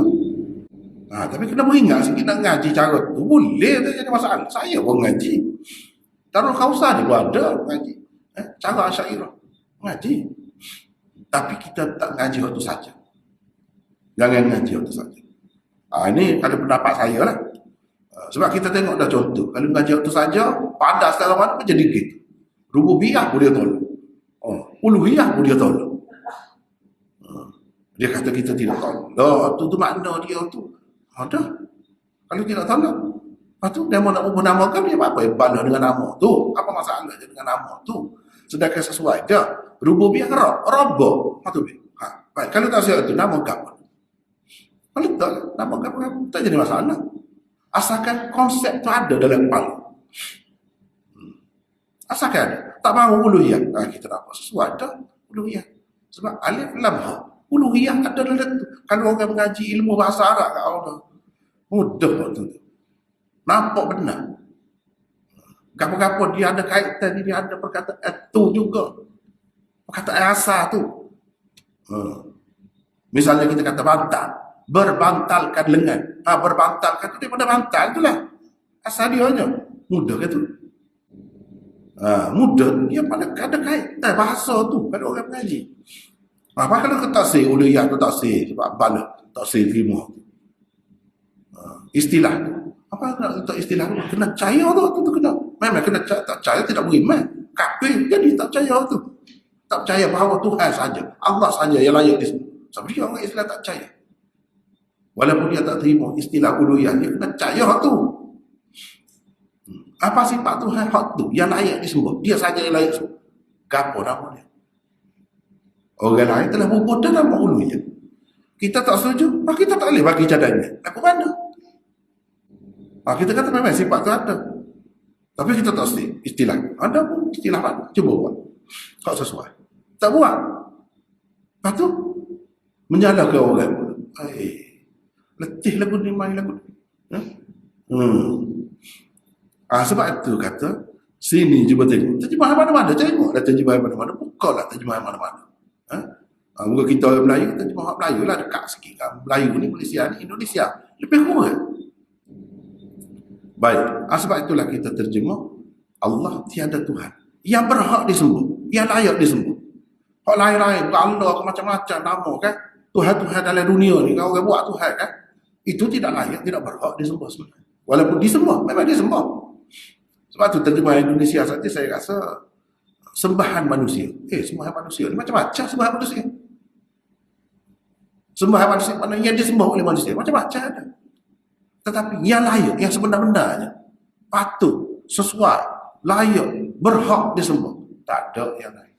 Tapi kena beringat sikit nak ngaji cara tu. Boleh tu jadi masalah. Saya pun ngaji. Darul Khausar dia pun ada ngaji. Cara Asyairah. Ngaji. Tapi kita tak ngaji waktu saja. Jangan ngaji waktu saja. Ini kalau pendapat saya lah. Sebab kita tengok dah contoh. Kalau ngaji waktu saja, padas dalam mana pun jadi gitu. Rububiyah pun dia tolak. Uluhiyah pun dia tolak. Dia kata kita tidak tolak. Tu makna dia tu. Ada. Kalau tidak tolak. Lepas tu dia nak menamakan dia apa? Bala dengan nama tu. Apa masalah dia dengan nama tu? Sedangkan sesuai je. Rububiyah Rabb. Baik. Kalau tak siap tu, nama kamu. Kalau tak, nama kamu tak jadi masalah. Asalkan konsep tu ada dalam kepala. Asalkan ada. Tak mahu uluhiyah. Kita nak sesuai dah uluhiyah. Sebab alif lam ha. Uluhiyah ada dalam tu. Kalau orang mengaji ilmu bahasa Arab kat Allah, mudah waktu tu. Nampak benar. Gapo-gapo dia ada kaitan, dia ada perkataan itu juga. Perkataan asal tu. Misalnya kita kata bantal. Berbantalkan lengan. Berbantalkan itu daripada bantal tu lah. Asal dia hanya. Mudah ke tu? Mudah. Dia pada ada kaitan bahasa tu. Kalau orang mengaji. Apa kalau kita taksir uluhiyah tu taksir. Sebab bala. Taksir terima. Istilah tu. Apa nak istilah tu? Kena percaya tu kena. Memang kena tak percaya tidak beriman. Kafir jadi tak percaya tu. Tak percaya bahawa Tuhan saja. Allah saja yang layak disembah. Sebab dia orang Islam tak percaya. Walaupun dia tak terima istilah uluhiyah, dia kena percaya hak tu. Apa sifat Tuhan hak tu yang layak disembah? Dia saja yang layak disembah. Gapo nama dia? Orang lain telah membuat nama uluhiyah. Kita tak setuju, kita tak boleh bagi cadangan. Aku mana? Kita kata memang sifat tu ada. Tapi kita tak setuju istilah. Ada pun istilah mana? Cuba buat. Kau sesuai. Tak buat. Lepas tu menyalahkan orang. Letih lagu ni, main lagu ni. Sebab itu kata, sini cuba tengok. Terjemahan mana-mana, tengok dah terjemahan mana-mana. Bukalah terjemahan mana-mana. Muka kita orang Melayu, terjemahan Melayu lah dekat sikit kan. Melayu ni, Malaysia ni, Indonesia. Lebih kurang. Baik, sebab itulah kita terjemah, Allah tiada Tuhan. Yang berhak disembah, yang layak disembah. Hak lain-lain, Allah ke macam-macam nama kan. Tuhan-Tuhan dalam dunia ni, kalau orang buat Tuhan kan, itu tidak layak, tidak berhak disembah sebenarnya. Walaupun disembah, memang disembah. Sebab tu terjemahan Indonesia saja saya rasa sembahan manusia. Sembahan manusia ni macam-macam sembahan manusia. Sembahan manusia mana yang disembah oleh manusia, macam-macam ada. Tetapi yang layak, yang sebenar-benarnya, patut, sesuai, layak, berhak disembah, tak ada yang lain.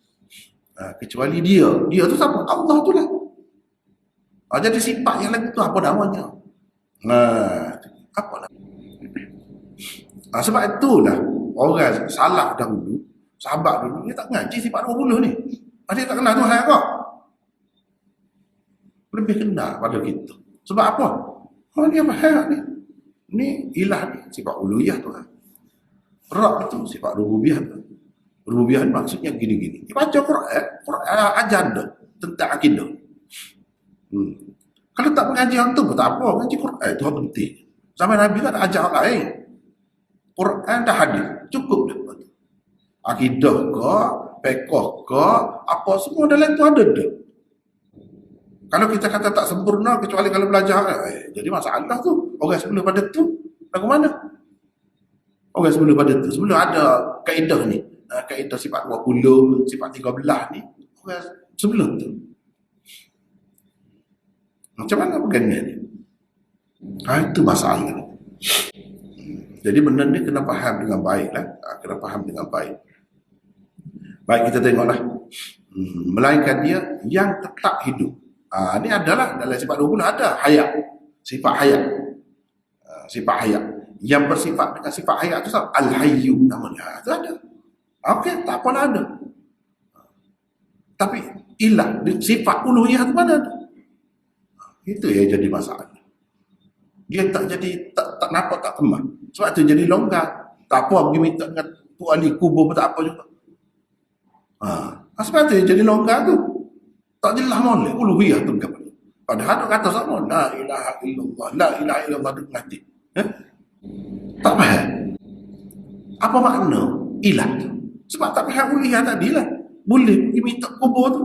Kecuali dia tu siapa? Allah tu lah. Jadi sifat yang lain tu apa namanya? Apa lah? Sebab itulah orang salah dahulu, sahabat dulu, dia tak ngaji sifat 20 ni. Dia tak kenal Tuhan kok. Lebih kenal pada kita. Sebab apa? Dia faham ni. Ni ilah ni, sifat uluhiyah Tuhan. Rabb itu sifat rububiyah Tuhan. Rububiyah maksudnya gini-gini. Dia baca Quran ajar dah tentang akidah. Kalau tak mengaji hal tu, tak apa. Mengaji Quran itu hal penting. Sampai Nabi kan ajar hal lain. Quran dah hadis. Cukup dah. Akidah ke, fiqh ke, apa semua dalam tu ada dah. Kalau kita kata tak sempurna, kecuali kalau belajar, jadi masalah tu. Orang sebelum pada tu, lagu mana? Orang sebelum pada tu. Sebelum ada kaedah ni. Kaedah sifat 20, sifat 13 ni. Orang sebelum tu. Macam mana pegangan ni? Itu masalah. Jadi benda ni kena faham dengan baik lah. Kena faham dengan baik. Baik, kita tengoklah. Melainkan dia yang tetap hidup. Ini adalah dalam sifat 20 ada hayat. Sifat hayat. Sifat hayat. Yang bersifat dengan sifat hayat itu Al-Hayyu namanya. Itu ada. Okey, tak apa ada. Tapi ilah, sifat uluhiyah itu mana ada? Itu yang jadi masalah. Dia tak jadi, tak nampak, tak kemah. Sebab tu jadi longgar. Tak apa pergi minta dengan Tok Ali kubur pun tak apa juga. Sebab tu yang jadi longgar tu. Tak jelas molek uluhiyah tu ke mana. Padahal dia kata sama, la ilaha illallah, la ilaha illallah dia mati. Tak faham. Apa makna ilah tu? Sebab tak faham uluhiyah tadi lah. Boleh pergi minta kubur tu.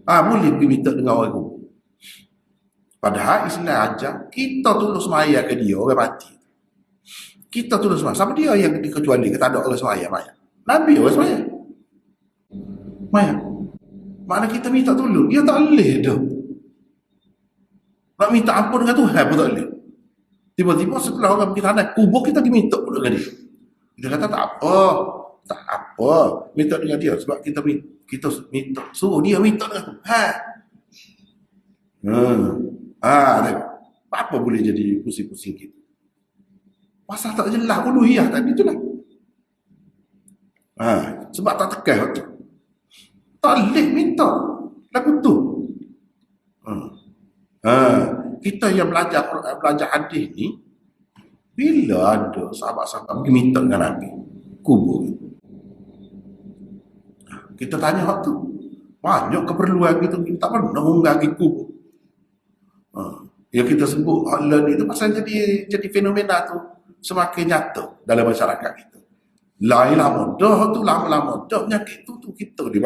Boleh pergi minta dengan orang kubur. Padahal Islam ajar kita tulus semaya ke dia, orang mati. Kita tulus semaya. Siapa dia yang dikecuali? Kita ada orang semaya, maya. Nabi orang semaya. Maya. Makna kita minta tolong. Dia tak boleh dah. Nak minta ampun dengan Tuhan pun tak boleh. Tiba-tiba setelah orang pergi tanah kubur, kita pergi minta pula dengan dia. Dia kata tak apa. Tak apa. Minta dengan dia. Sebab kita minta. Suruh dia minta dengan Tuhan. Tengok. Apa boleh jadi pusing-pusing kita? Pasal tak jelas uluhiyah tadi tu lah. Sebab tak tekan waktu. Tak boleh minta lagu tu. Kita yang belajar hadis ni, bila ada sahabat-sahabat pergi minta dengan Nabi kubur, kita tanya waktu banyak keperluan kita tak pernah mengganggu kubur. Yang kita sebut Allah ni tu pasal jadi fenomena tu semakin nyata dalam masyarakat kita. Lama dah tu, lama-lama dah penyakit tu kita ni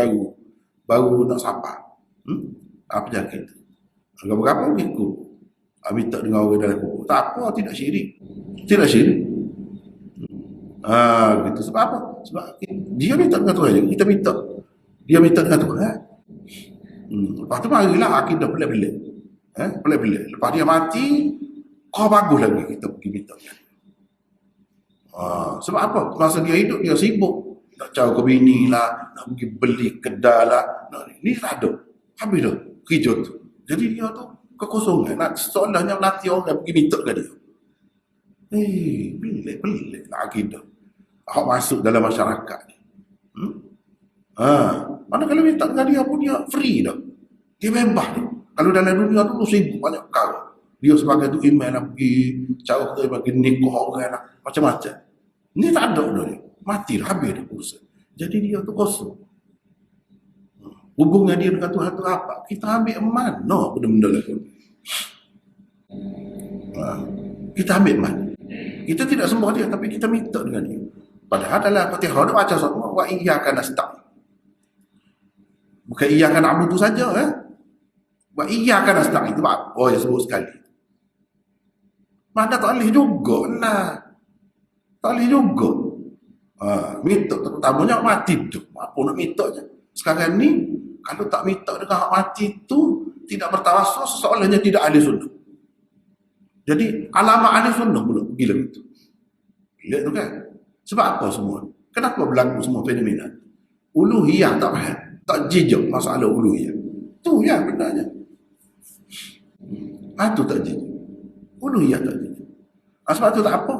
baru nak sabar. Penyakit tu berapa minggu minta dengan orang dalam kubur. Tak apa, tidak syirik. Tidak syirik. Gitu. Sebab apa? Sebab dia minta dengan Tuhan, kita minta. Dia minta dengan Tuhan. Lepas tu marilah akidah pelik-pelik. Pelik-pelik. Lepas dia mati, bagus lagi kita pergi minta. Sebab apa? Masa dia hidup, dia sibuk. Nak cari ke bini lah, nak pergi beli kedai lah. Ni tak ada. Habis dah kerja tu. Jadi dia tu kekosongan. Seolahnya nanti orang pergi minta ke dia. Pelik lah akidah. Awak masuk dalam masyarakat ni. Mana kalau minta dengan dia pun dia free dah. Dia bebas dah. Kalau dalam dunia tu sibuk banyak perkara. Dia sebagai tu email lah pergi cara kita bagi nikah orang lah. Macam-macam. Ni tak ada dah dia. Mati dah, habis dah urusan. Jadi dia tu kosong. Hubungan dia dengan Tuhan tu apa? Kita ambil mana benda-benda lagi. Kita ambil mana? Kita tidak sembah dia, tapi kita minta dengan dia. Padahal dalam Fatihah dia baca semua wa iyyaka nasta'in. Bukan iyyaka na'budu saja, wa iyyaka nasta'in itu apa yang sebut sekali. Mana tak boleh juga lah. Tak boleh juga. Minta terutamanya mati tu. Apa nak minta je. Sekarang ni kalau tak minta dengan hak mati tu tidak bertawassul, seolah-olahnya tidak ahli sunnah. Jadi alamat ahli sunnah pula gila itu. Gila tu kan. Sebab apa semua? Kenapa berlaku semua fenomena? Uluhiyah tak faham. Tak jejak masalah uluhiyah. Tu ya benarnya. Itu tak jejak. Uluhiyah tak jejak. Sebab tu tak apa.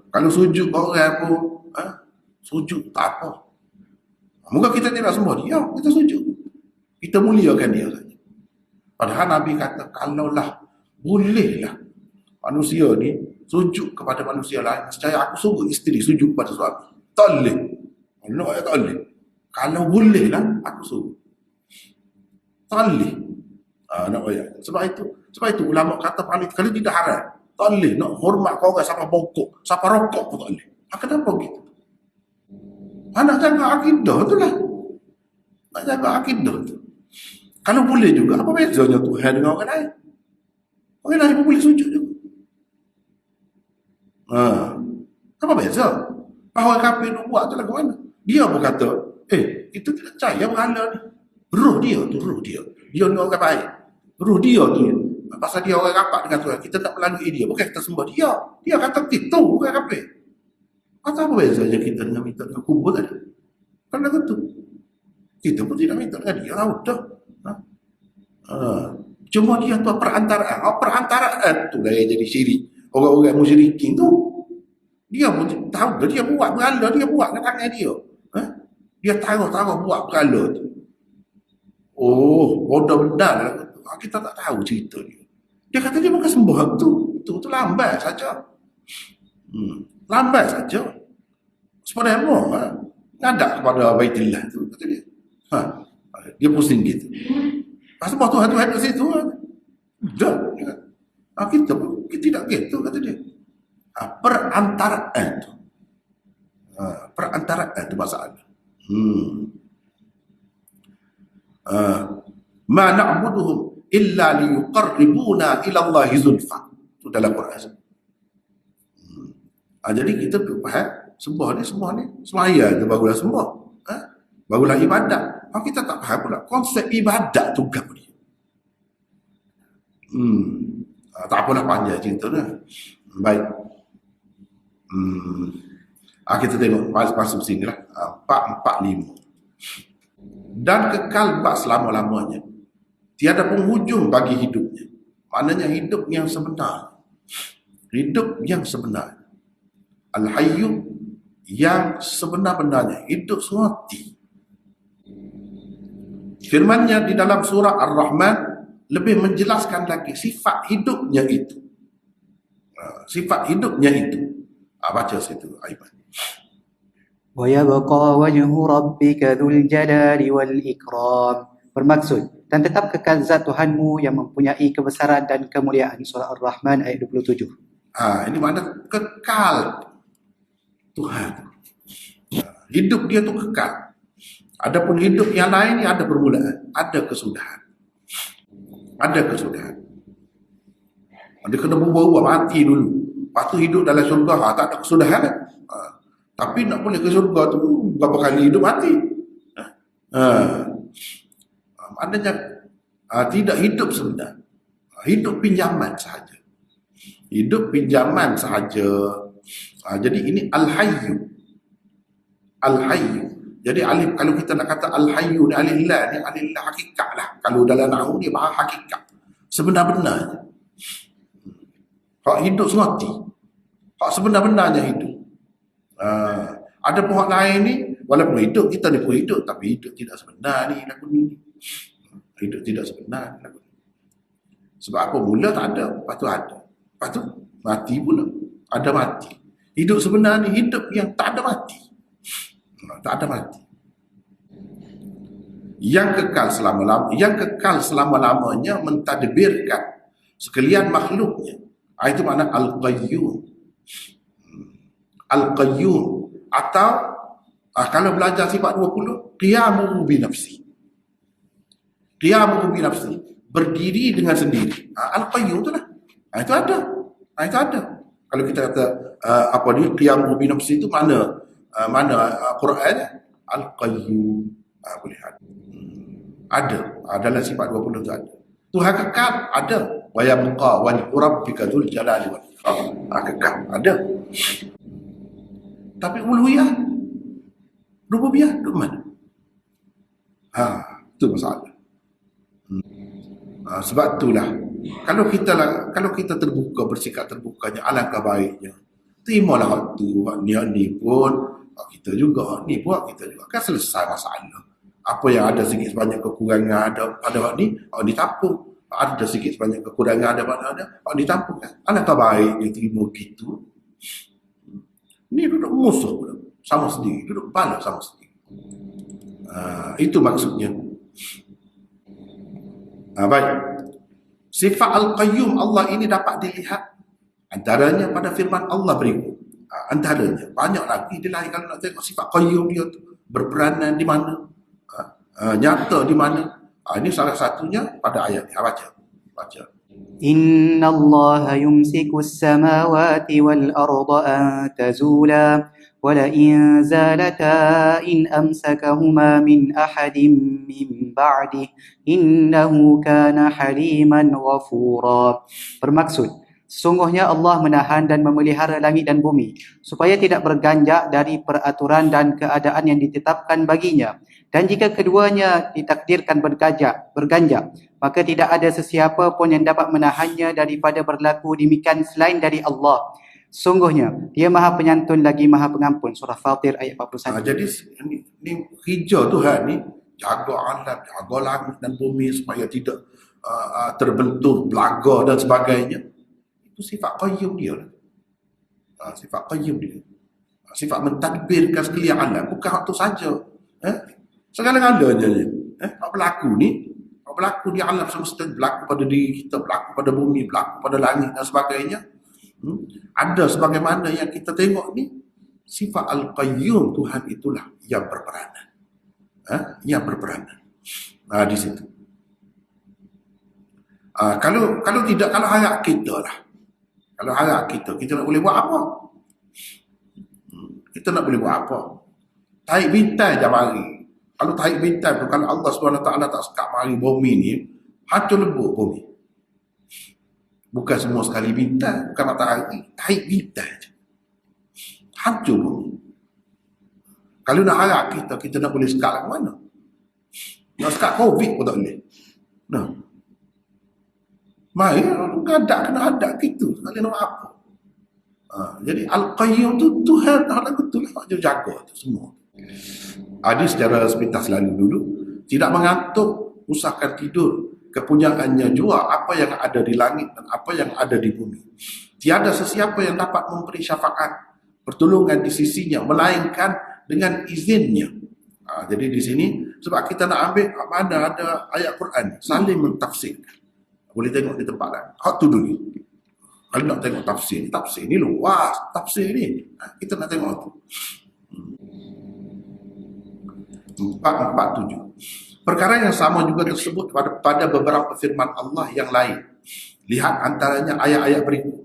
Kalau sujud orang pun sujud tak apa. Moga kita tidak sembah dia, kita sujud. Kita muliakan dia saja. Padahal Nabi kata, kalaulah bolehlah manusia ni sujud kepada manusia lain, secara aku suruh isteri sujud kepada suami. Tak boleh. Allah tak boleh. Kalau bolehlah aku suruh. Tak boleh. Nak bayar. Sebab itu ulama kata paling kalau tidak haram. Tak boleh. Nak hormat kau orang siapa bongkok, siapa rokok pun tak boleh. Kenapa gitu? Nak jaga akidah tu lah. Nak jaga akidah tu. Kalau boleh juga, apa bezanya Tuhan dengan orang lain? Orang lain pun boleh sujud juga. Apa beza? Bahawa kafir nak buat tu lah ke mana? Dia pun kata, kita tidak percaya berhala ni. Roh dia. Dia ni orang baik. Roh dia tu. Pasal dia orang rapat dengan Tuhan, kita tak melalui dia. Bukan kita sembah dia. Dia kata kita bukan kafir. Apa bezanya kita dengan minta dengan kubur tadi? Kan lagu tu. Kita pun tidak minta dengan dia. Udah. Cuma dia tu perantaraan. Perantaraan tu lah yang jadi syirik. Orang-orang musyrikin tu. Dia pun tahu. Dia buat berhala. Dia buat dengan tangan dia. Dia taruh buat berhala tu. Bodoh benar lah. Kita tak tahu cerita dia. Dia kata dia bukan sembah tu. Itu lambat saja. Lambat saja. Sebenarnya ngadak kepada Baitullah tu kata dia. Dia pusing gitu. Semua Tuhan kat situ kan. Dah. Kita tidak gitu kata dia. Perantaraan tu. Perantaraan tu masalah. Ma na'buduhum illa liyuqarribuna ila Allahi zulfa. Itu dalam Quran. Jadi kita faham semua ni semaya tu barulah semua. Barulah ibadat. Kita tak faham pula konsep ibadat tu apa dia. Tak apalah panjang cerita ni. Baik. Kita tengok masuk sini lah. 445. Dan kekal bak selama-lamanya. Tiada penghujung bagi hidupnya. Maknanya hidup yang sebenar. Hidup yang sebenar. Al-Hayyu yang sebenar-benarnya. Hidup semati. Firmannya di dalam surah Ar-Rahman lebih menjelaskan lagi sifat hidupnya itu. Sifat hidupnya itu. Baca situ Aiman. وَيَبْقَى وَجْهُ رَبِّكَ ذُو الْجَلَالِ وَالْإِكْرَامِ. Bermaksud, dan tetap kekal zat Tuhanmu yang mempunyai kebesaran dan kemuliaan. Surah Ar-Rahman ayat 27. Ini makna kekal Tuhan. Hidup dia tu kekal. Adapun hidup yang lain ni ada permulaan, ada kesudahan. Ada kesudahan. Dia kena berubah-ubah, mati dulu. Lepas tu hidup dalam syurga, tak ada kesudahan. Tapi nak boleh ke syurga tu berapa kali hidup mati. Maknanya tidak hidup sebenar. Hidup pinjaman sahaja. Hidup pinjaman sahaja. Jadi ini Al-Hayyu. Al-Hayyu. Jadi alif, kalau kita nak kata Al-Hayyu ni alif lam ni alif lam hakikat lah. Kalau dalam nahwu ni bahasa hakikat. Sebenar-benarnya. Hak hidup semati. Hak sebenar-benarnya hidup. Ada pihak lain ni, walaupun hidup, kita ni pun hidup, tapi hidup tidak sebenar ni lagu ni. Hidup tidak sebenar ni lagu ni. Sebab apa? Mula tak ada, lepas tu ada. Lepas tu mati pula. Ada mati. Hidup sebenar ni hidup yang tak ada mati. Tak ada mati. Yang kekal selama-lamanya mentadbirkan sekalian makhluknya. Itu makna Al-Qayyum. Al-Qayyum. Atau kalau belajar sifat 20, qiyamuhu bi nafsi. Qiyamuhu bi nafsi. Berdiri dengan sendiri. Al-Qayyum tu lah. Itu ada. Itu ada. Kalau kita kata apa ni, qiyamuhu bi nafsi itu mana Quran Al-Qayyum. Boleh ada. Dalam sifat 20 tu ada. Tuhan kekal ada. Wa yabqa wajhu rabbika dzul jalali wal ikram. Kekal ada. Tapi uluhiyah, rububiyah tu mana? Itu masalah. Sebab itulah kalau kita terbuka, bersikap terbukanya, alangkah baiknya. Terimalah waktu ni pun kita juga, ni pun kita juga. Kan selesai masalah. Apa yang ada sikit sebanyak kekurangan ada pada waktu ni, ditampung. Ada sikit sebanyak kekurangan ada pada ada, ditampung kan. Alangkah baik dia terima gitu. Ni duduk musuh pula. Sama sendiri. Duduk bala sama sendiri. Itu maksudnya. Baik. Sifat Al-Qayyum Allah ini dapat dilihat antaranya pada firman Allah berikut. Antaranya. Banyak lagi dia lain kalau nak tengok sifat Qayyum dia tu. Berperanan di mana. Nyata di mana. Ini salah satunya pada ayat ni. Baca. إن الله يمسك السماوات والأرض أن تزولا ولئن زالتا إن أمسكهما من أحد من بعده إنه كان حليما غفورا. Bermaksud, sesungguhnya Allah menahan dan memelihara langit dan bumi supaya tidak berganjak dari peraturan dan keadaan yang ditetapkan baginya. Dan jika keduanya ditakdirkan berganjak, maka tidak ada sesiapa pun yang dapat menahannya daripada berlaku demikian selain dari Allah. Sungguhnya, dia maha penyantun lagi maha pengampun. Surah Fatir ayat 41. Jadi ni hijau Tuhan ni, jaga alam, jaga langit dan bumi supaya tidak terbentur, belaga dan sebagainya. Itu sifat Qayyum dia. Sifat Qayyum dia. Sifat mentadbirkan sekalian alam. Bukan waktu saja. Segala-galanya. Apa berlaku berlaku di alam semesta, berlaku pada diri kita, berlaku pada bumi, berlaku pada langit dan sebagainya. Ada sebagaimana yang kita tengok ni, sifat Al-Qayyum, Tuhan itulah yang berperanan. Yang berperanan. Di situ. Kalau tidak, kalau hayat kita lah. Kalau hayat kita nak boleh buat apa? Kita nak boleh buat apa? Tarik bintai je mari. Kalau tarik bintai tu, kalau Allah SWT tak sekat mari bumi ni, hancur lebur bumi. Bukan semua sekali bintai, bukan matahari, tarik bintai je. Hancur bumi. Kalau nak harap kita nak boleh sekat lah ke mana? Nak sekat COVID pun tak boleh. Nah. Mari, kena hadap kita. Sekali nak apa? Jadi Al-Qayyum tu Tuhan, betul lah, dia jaga tu semua. Hadis secara sepintas lalu dulu, tidak mengantuk, usahakan tidur, kepunyaannya jua apa yang ada di langit dan apa yang ada di bumi. Tiada sesiapa yang dapat memberi syafaat, pertolongan di sisinya, melainkan dengan izinnya. Jadi di sini, sebab kita nak ambil mana ada ayat Quran, saling mentafsirkan. Boleh tengok di tempat lain. Hak tu dulu. Kalau nak tengok tafsir ni luas. Tafsir ni, kita nak tengok tu. 447. Perkara yang sama juga disebut pada beberapa firman Allah yang lain. Lihat antaranya ayat-ayat berikut.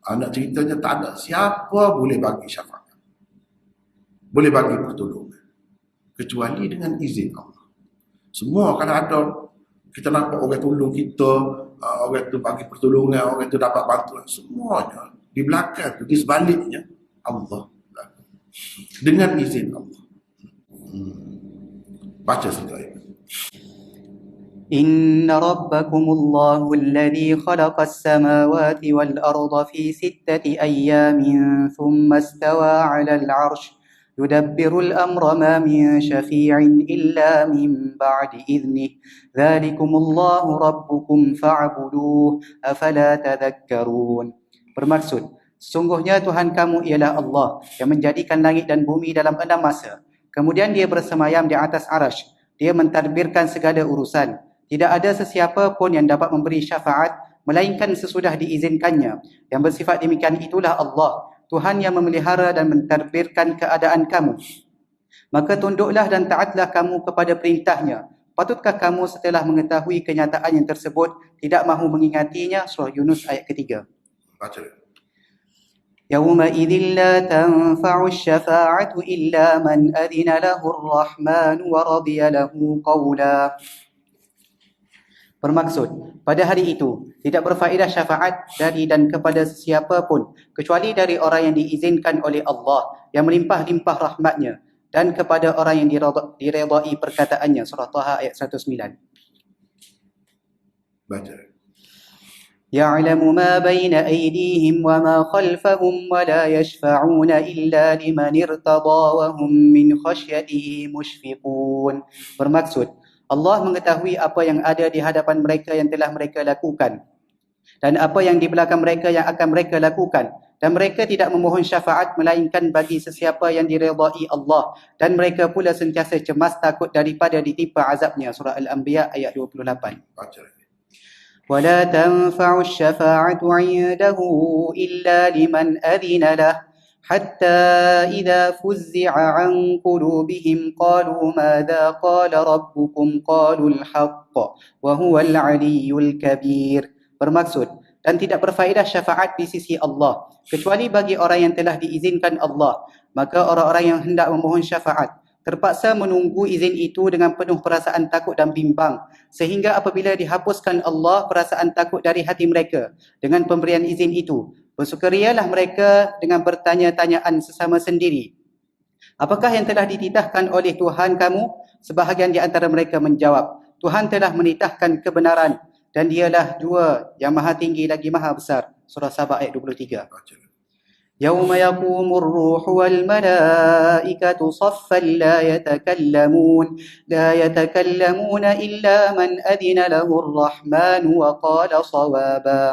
Nak ceritanya tak ada siapa boleh bagi syafaat, boleh bagi pertolongan kecuali dengan izin Allah. Semua kalau ada kita nampak orang tolong kita, orang tu bagi pertolongan, orang tu dapat bantuan, semuanya di belakang tu, di sebaliknya Allah dengan izin Allah. Baca situ ayat. إن ربكم الله الذي خلق السماوات والأرض في 6 أيام ثم استوى على العرش يدبر الأمر ما من شفيع إلا من بعد إذنه ذلكم الله ربكم فاعبدوه أفلا تذكرون. Bermaksud, sesungguhnya Tuhan kamu ialah Allah yang menjadikan langit dan bumi dalam 6 masa. Kemudian dia bersemayam di atas arasy. Dia mentadbirkan segala urusan. Tidak ada sesiapa pun yang dapat memberi syafaat melainkan sesudah diizinkannya. Yang bersifat demikian itulah Allah, Tuhan yang memelihara dan mentadbirkan keadaan kamu. Maka tunduklah dan taatlah kamu kepada perintahnya. Patutkah kamu setelah mengetahui kenyataan yang tersebut tidak mahu mengingatinya? Surah Yunus ayat ketiga. Baca. يومئذ لا تنفع الشفاعة إلا من أذن له الرحمن ورضي له قولا. Bermaksud, pada hari itu tidak berfaedah syafaat dari dan kepada sesiapa pun kecuali dari orang yang diizinkan oleh Allah yang melimpah-limpah rahmatnya dan kepada orang yang diredai perkataannya. Surah Taha ayat 109. Baca. يعلم ما بين أيديهم وما خلفهم ولا يشفعون إلا لمن ارتضى وهم من خشيته مشفقون. Bermaksud, Allah mengetahui apa yang ada di hadapan mereka yang telah mereka lakukan dan apa yang di belakang mereka yang akan mereka lakukan, dan mereka tidak memohon syafaat melainkan bagi sesiapa yang diredai Allah, dan mereka pula sentiasa cemas takut daripada ditimpa azabnya. Surah Al-Anbiya ayat 28. Baca. ولا تنفع الشفاعة عنده إلا لمن أذن له حتى إذا فزع عن قلوبهم قالوا ماذا قال ربكم قالوا الحق وهو العلي الكبير. Bermaksud, dan tidak berfaedah syafaat di sisi Allah kecuali bagi orang yang telah diizinkan Allah. Maka orang-orang yang hendak memohon syafaat terpaksa menunggu izin itu dengan penuh perasaan takut dan bimbang, sehingga apabila dihapuskan Allah perasaan takut dari hati mereka dengan pemberian izin itu, bersukarialah mereka dengan bertanya-tanyaan sesama sendiri, apakah yang telah dititahkan oleh Tuhan kamu? Sebahagian di antara mereka menjawab, Tuhan telah menitahkan kebenaran dan dialah Dua yang Maha Tinggi lagi Maha Besar. Surah Sabah ayat 23. Baca. يوم يقوم الروح والملائكة صفا لا يتكلمون إلا من أذن له الرحمن وقال صوابا.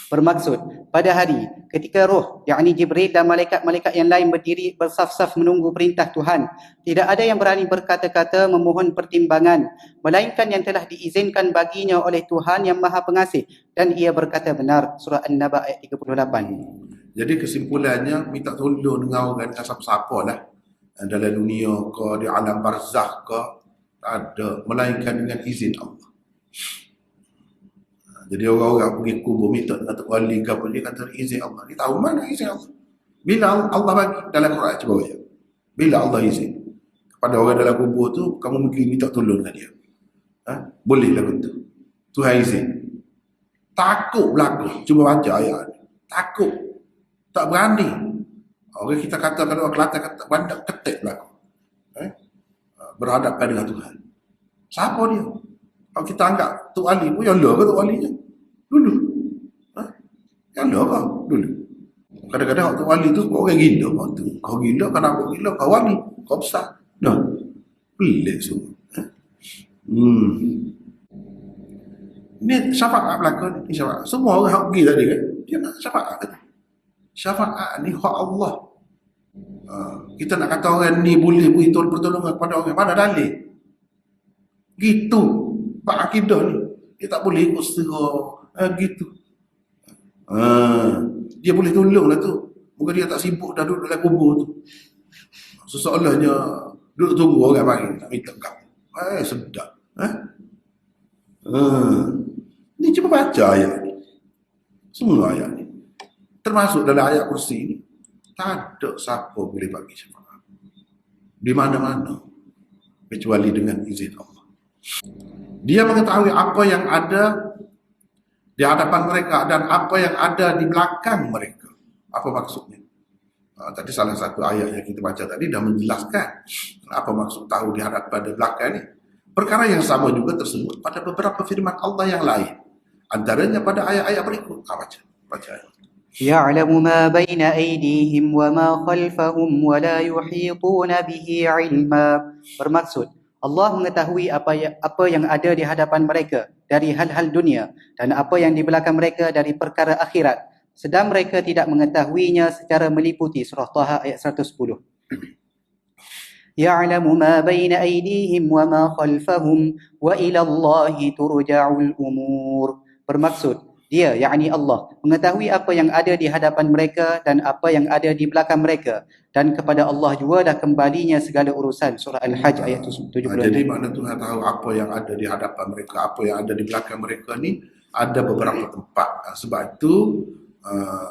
Bermaksud, pada hari ketika roh, yakni Jibril dan malaikat-malaikat yang lain berdiri bersaf-saf menunggu perintah Tuhan, tidak ada yang berani berkata-kata memohon pertimbangan, melainkan yang telah diizinkan baginya oleh Tuhan yang Maha Pengasih, dan ia berkata benar. Surah An-Naba ayat 38. Jadi kesimpulannya, minta tolong dengan orang dengan siapa-siapa lah. Dalam dunia ke, di alam barzakh ke, tak ada. Melainkan dengan izin Allah. Jadi orang-orang pergi kubur minta dengan Tok Wali ke apa, dia kata izin Allah. Dia tahu mana izin Allah. Bila Allah bagi dalam Quran, cuba baca. Bila Allah izin. Kepada orang dalam kubur tu, kamu mungkin minta tolong dengan dia. Boleh lagu tu. Tuhan izin. Takut berlaku. Cuba baca ayat ni. Takut. Tak berani. Orang kita kata kalau orang Kelantan kata bandak ketik berlaku. Berhadapkan dengan Tuhan. Siapa dia? Kalau kita anggap Tok Wali pun, yang lah ke Tok Walinya? Dulu. Yang lah ke? Dulu. Kadang-kadang Tok Wali tu orang gila. Kau gila, kenapa gila? Kau wali. Kau besar. Nah, pelik semua. Ini syafaat belakang ni. Syafaat. Semua orang hak pergi tadi kan? Dia nak syafaat. Syafaat ni hak Allah. Kita nak kata orang ni boleh beri pertolongan kepada orang. Mana dalil? Gitu. Pak akidah ni. Dia tak boleh ikut setera. Gitu. Dia boleh tolong lah tu. Mungkin dia tak sibuk dah duduk dalam kubur tu. Sesoalnya duduk tunggu orang panggil. Tak minta kamu. Sedap. Ni cuba baca ayat ni. Semua ayat ni. Termasuk dalam ayat kursi ni. Tak ada siapa boleh bagi syafaat. Di mana-mana. Kecuali dengan izin Allah. Dia mengetahui apa yang ada di hadapan mereka dan apa yang ada di belakang mereka. Apa maksudnya? Tadi salah satu ayat yang kita baca tadi dah menjelaskan apa maksud tahu di hadapan dan belakang ni. Perkara yang sama juga tersebut pada beberapa firman Allah yang lain. Antaranya pada ayat-ayat berikut. Baca ayat. يعلم ما بين أيديهم وما خلفهم ولا يحيطون به علما. Bermaksud, Allah mengetahui apa yang ada di hadapan mereka dari hal-hal dunia dan apa yang di belakang mereka dari perkara akhirat, sedang mereka tidak mengetahuinya secara meliputi. Surah Taha ayat 110. Ya'lamu ma baina aydihim wa ma khalfahum wa ila Allahi turja'ul umur. Bermaksud, dia, yakni Allah, mengetahui apa yang ada di hadapan mereka dan apa yang ada di belakang mereka, dan kepada Allah juga dah kembalinya segala urusan. Surah Al-Hajj ayat 76. Jadi makna Tuhan tahu apa yang ada di hadapan mereka, apa yang ada di belakang mereka ni ada beberapa tempat. Sebab itu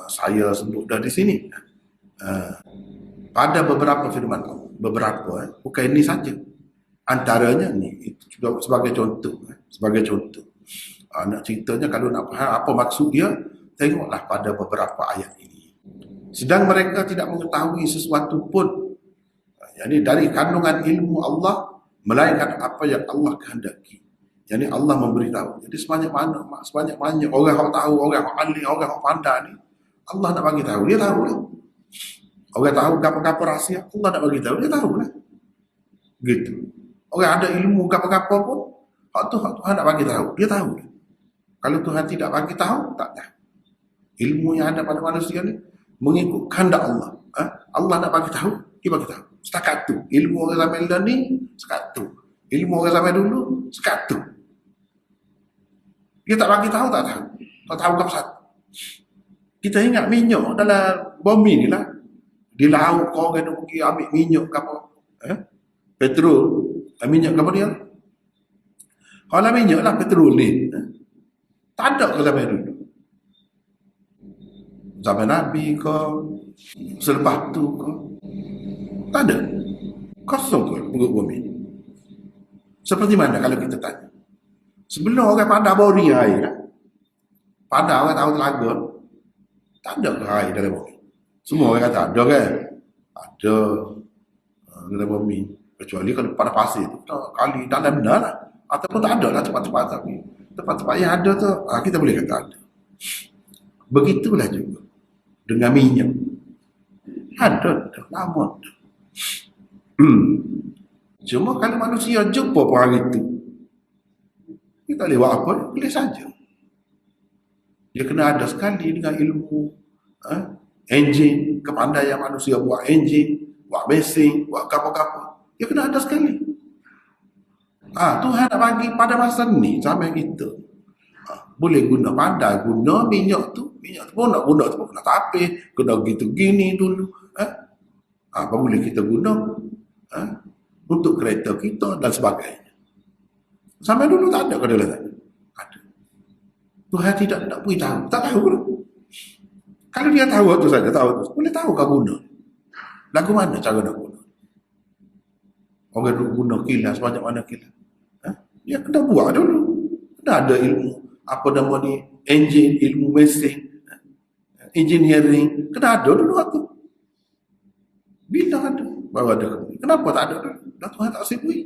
saya sebut dah di sini. Pada beberapa firman Allah, beberapa, bukan ini saja. Antaranya ni, itu juga sebagai contoh. Sebagai contoh. Nak ceritanya kalau nak faham apa maksud dia, tengoklah pada beberapa ayat ini. Sedang mereka tidak mengetahui sesuatu pun, yakni dari kandungan ilmu Allah, melainkan apa yang Allah kehendaki. Yakni Allah memberitahu. Jadi sebanyak mana orang yang tahu, orang yang ahli, orang yang pandai ni, Allah nak bagi tahu, dia tahu lah. Orang tahu apa-apa rahsia, Allah nak bagi tahu, dia tahu lah. Gitu. Orang ada ilmu apa-apa pun, hak Tuhan nak bagi tahu, dia tahu lah. Kalau Tuhan tidak bagi tahu, tak tahu. Ilmu yang ada pada manusia ni mengikut kehendak Allah. Allah nak bagi tahu, dia bagi tahu. Setakat tu. Ilmu orang zaman dah ni, setakat tu. Ilmu orang zaman dulu, setakat tu. Dia tak bagi tahu, tak tahu. Tak tahu apa satu. Kita ingat minyak dalam bumi ni lah. Di laut kau kena pergi ambil minyak ke apa. Petrol. Minyak ke apa dia? Kalau minyak lah petrol ni. Tak ada ke zaman dulu. Zaman Nabi ke, selepas tu ke, tak ada. Kosong ke perut bumi. Seperti mana kalau kita tanya? Sebelum orang pada bori air, pada orang tahu telaga, tak ada ke air dalam bumi. Semua orang kata ada kan? Ada dalam bumi. Kecuali kalau pada pasir tu, kali dalam benar lah. Ataupun tak ada lah tempat-tempat tapi. Tempat-tempat yang ada tu, kita boleh kata ada. Begitulah juga dengan minyak. Ada, lama. Cuma kalau manusia jumpa pun hari itu, kita boleh buat apa? Boleh saja. Dia kena ada sekali dengan ilmu enjin, kepandaian manusia buat enjin, buat mesin, buat kapal-kapal. Dia kena ada sekali. Tuhan nak bagi pada masa ni sama kita. Boleh guna pandai, guna minyak tu pun nak guna tu kena tapis, kena gitu gini dulu. Apa boleh kita guna untuk kereta kita dan sebagainya. Sampai dulu tak ada kedalam tadi. Ada. Tuhan tidak nak beritahu, tak tahu pun. Kalau dia tahu tu saja, tahu tu, boleh tahu kau guna. Lagu mana cara nak guna? Orang guna kilas, banyak mana kilas. Dia kena buat dulu. Kena ada ilmu. Apa nama ni? Enjin, ilmu mesin, engineering. Kena ada dulu waktu. Bila ada? Baru ada. Kenapa tak ada dulu? Dah Tuhan tak sibui.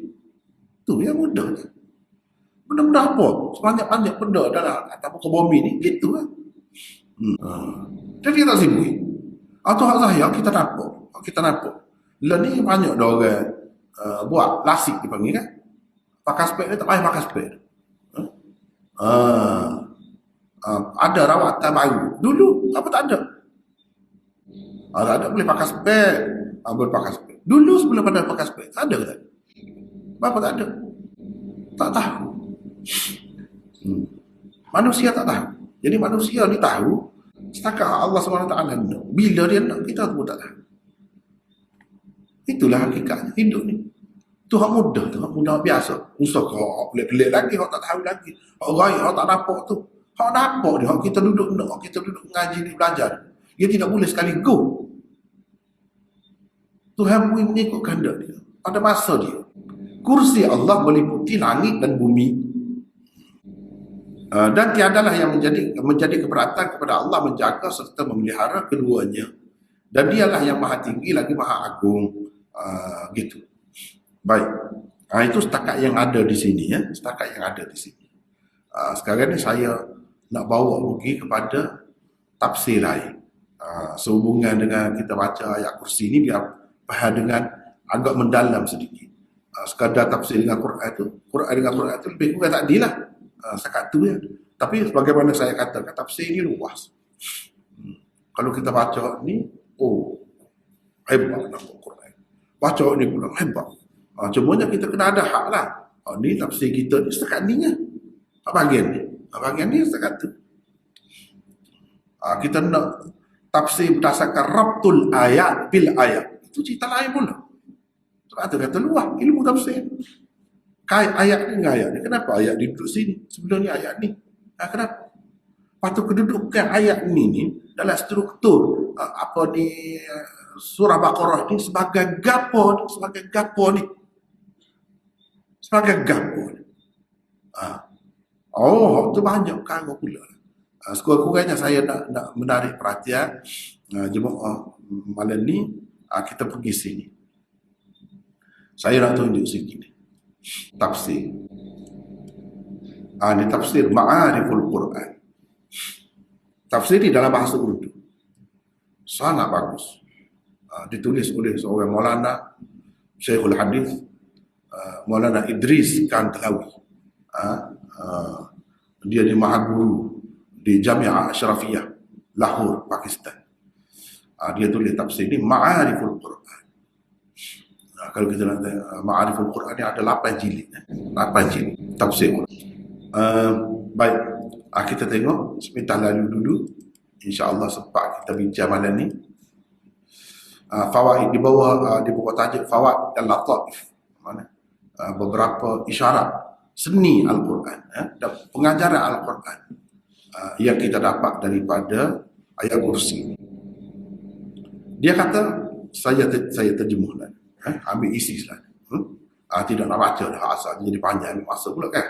Tu yang mudah je. Benda-benda apa? Sebanyak-banyak benda dalam atas muka bumi ni, gitu kan. Jadi kita tak sibui. Tuhan saya, kita nampak. Lah ni banyak dah orang buat lasik dipanggil kan. Pakai spek ni tak payah pakai spek. Ada rawatan baru. Dulu apa tak ada? Tak ada boleh pakai spek. Boleh pakai spek. Dulu sebelum ada pakai spek, tak ada ke tak? Kenapa tak ada? Tak tahu. Manusia tak tahu. Jadi manusia ni tahu setakat Allah SWT nak. Bila dia nak, kita pun tak tahu. Itulah hakikatnya hidup ni. Tuhan mudah biasa. Usah kau pelik-pelik lagi, kau tak tahu lagi. Kau raya, kau tak nampak tu. Kau nampak dia, kita duduk mengaji ni, belajar. Dia tidak boleh sekali go. Tuhan mengikut kehendak dia. Pada masa dia. Kursi Allah meliputi langit dan bumi. Dan tiadalah yang menjadi keberatan kepada Allah menjaga serta memelihara keduanya. Dan dialah yang maha tinggi lagi maha agung. Gitu. Baik. Itu setakat yang ada di sini ya. Setakat yang ada di sini. Sekarang ni saya nak bawa pergi kepada tafsir lain. Sehubungan dengan kita baca ayat kursi ni biar faham dengan agak mendalam sedikit. Sekadar tafsir dengan Quran itu lebih kurang tak adilah. Setakat tu ya. Tapi sebagaimana saya katakan, tafsir ni luas. Kalau kita baca ni, hebat nak Quran. Baca ni pula hebat. Cumanya kita kena ada hak lah. Ni tafsir kita ni setakat ni nya. Bahagian ni. Bahagian ni setakat tu. Kita nak tafsir berdasarkan rabtul ayat bil ayat. Itu cerita lain pula. Sebab tu kata luah ilmu tafsir. Kait ayat ni dengan ayat ni. Kenapa ayat ni duduk sini? Sebelum ni ayat ni. Kenapa? Patut kedudukan ayat ni dalam struktur surah Baqarah ni sebagai gapo ni. Sebagai gapo ni. Tu banyak kagak pula. Sekurang-kurangnya saya nak menarik perhatian jemaah malam ni. Kita pergi sini. Saya nak tunjuk sikit ni. Tafsir. Ini tafsir Ma'ariful Quran. Tafsir ni dalam bahasa Urdu. Sangat bagus. Ditulis oleh seorang Maulana Syekhul Hadis Maulana Idris Kantlawi. Dia di Mahaguru di Jamiah Ashrafiyah Lahore, Pakistan. Dia tulis tafsir ni Ma'ariful Quran. Kalau kita nak Ma'ariful Quran ni ada 8 jilid. 8 jilid tafsir Quran. Baik, kita tengok sebentar lalu dulu. InsyaAllah sempat kita bincang malam ni. Fawaid di bawah tajuk Fawaid dan Lataif. Mana? Beberapa isyarat seni Al-Quran dan pengajaran Al-Quran yang kita dapat daripada ayat kursi. Dia kata, saya terjemahkan. Ambil isi saja. Tidak nak baca dah asal jadi panjang masa pula kan.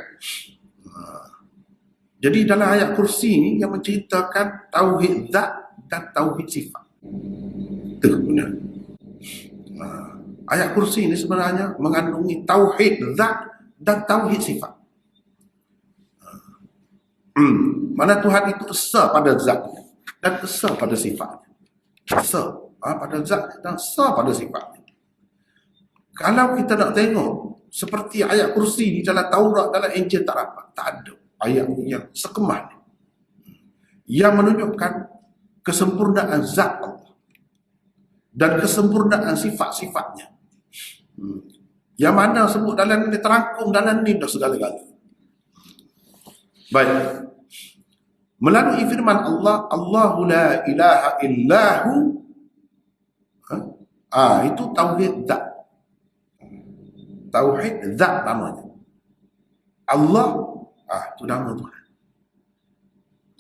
Jadi dalam ayat kursi ni yang menceritakan tauhid zat dan tauhid sifat. Itu benar. Ayat kursi ni sebenarnya mengandungi tauhid zat dan tauhid sifat. Mana Tuhan itu esa pada zatnya dan esa pada sifatnya. Esa pada zat dan esa pada sifatnya. Kalau kita nak tengok seperti ayat kursi ni dalam Taurat, dalam Injil tak dapat. Tak ada ayat yang sekemah ni. yang menunjukkan kesempurnaan zat Allah dan kesempurnaan sifat-sifatnya. Yang mana sebut dalam ini, terangkum dalam ini dah segala-galanya. Baik. Melalui firman Allah, Allahu la ilaha illahu, itu tauhid zat. Tauhid zat namanya. Allah, itu nama Tuhan.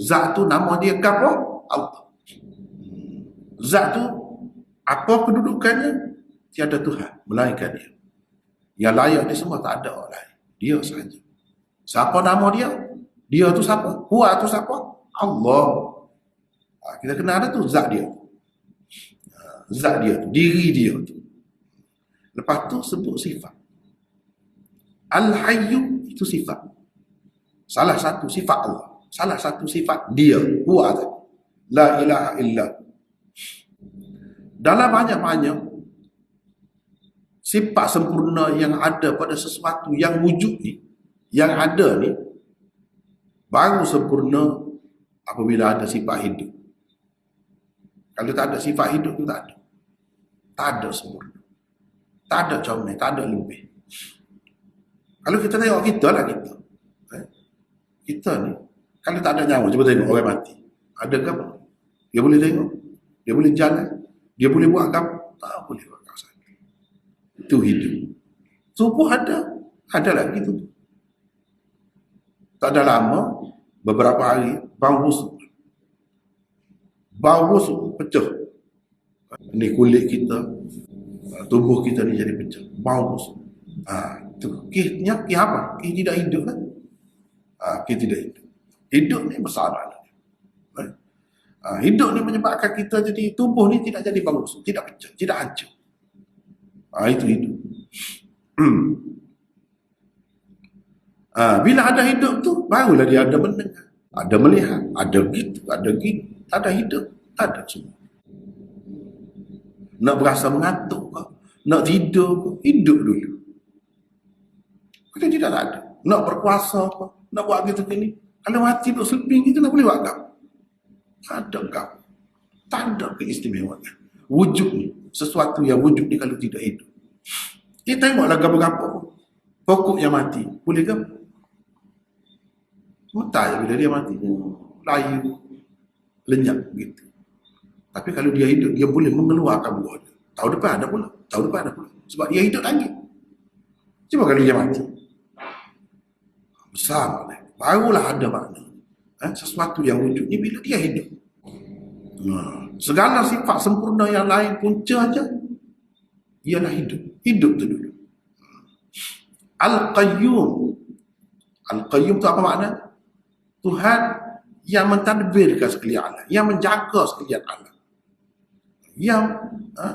Zat tu nama dia apa? Allah. Zat tu apa kedudukannya? Tiada Tuhan melainkan dia. Yang layak ni semua tak ada orang lain. Dia sahaja. Siapa nama dia? Dia tu siapa? Huwa tu siapa? Allah. Kita kena ada tu zat dia. Zat dia tu, diri dia tu. Lepas tu sebut sifat. Al-Hayyu itu sifat. Salah satu sifat Allah. Salah satu sifat dia. Huwa tadi. La ilaha illa. Dalam banyak-banyak sifat sempurna yang ada pada sesuatu yang wujud ni, yang ada ni, baru sempurna apabila ada sifat hidup. Kalau tak ada sifat hidup tu tak ada. Tak ada sempurna. Tak ada comel, tak ada lebih. Kalau kita tengok kita lah kita. Kita ni, kalau tak ada nyawa, cuba tengok orang mati. Ada ke apa? Dia boleh tengok. Dia boleh jalan. Dia boleh buat apa? Tak boleh buat apa. Itu hidup. Tubuh ada. Ada lagi tubuh. Tak ada lama, beberapa hari, bau busuk. Bau busuk pecah. Ni kulit kita, tubuh kita ni jadi pecah. Bau busuk. Itu. Kisnya apa? Kis tidak hidup kan? Kis tidak hidup. Hidup ni besar lah. Hidup ni menyebabkan kita jadi, tubuh ni tidak jadi bau busuk, tidak pecah, tidak hancur. Itu hidup. Bila ada hidup tu, barulah dia ada mendengar, ada melihat, ada gitu, ada hidup, ada semua. Nak berasa mengantuk ke, nak tidur ke, hidup dulu. Kalau tidak ada. Nak berkuasa ke, nak buat gitu gini. Kalau mati duduk sleeping, kita nak boleh buat tak? Tak ada kau. Tak ada keistimewaan. Wujud ni, sesuatu yang wujud ni kalau tidak hidup. Kita tengoklah gambar-gambar pokok yang mati, boleh ke? Mutai bila dia mati, layu, lenyap begitu. Tapi kalau dia hidup, dia boleh mengeluarkan buah. Tahun depan ada pula, tahun depan ada pula. Sebab dia hidup lagi. Cuba kalau dia mati, besar makna. Barulah ada makna. Sesuatu yang wujud ni bila dia hidup. Segala sifat sempurna yang lain punca aja ialah hidup. Hidup tu dulu. Al-Qayyum. Al-Qayyum tu apa makna? Tuhan yang mentadbirkan sekalian alam, yang menjaga sekalian alam, yang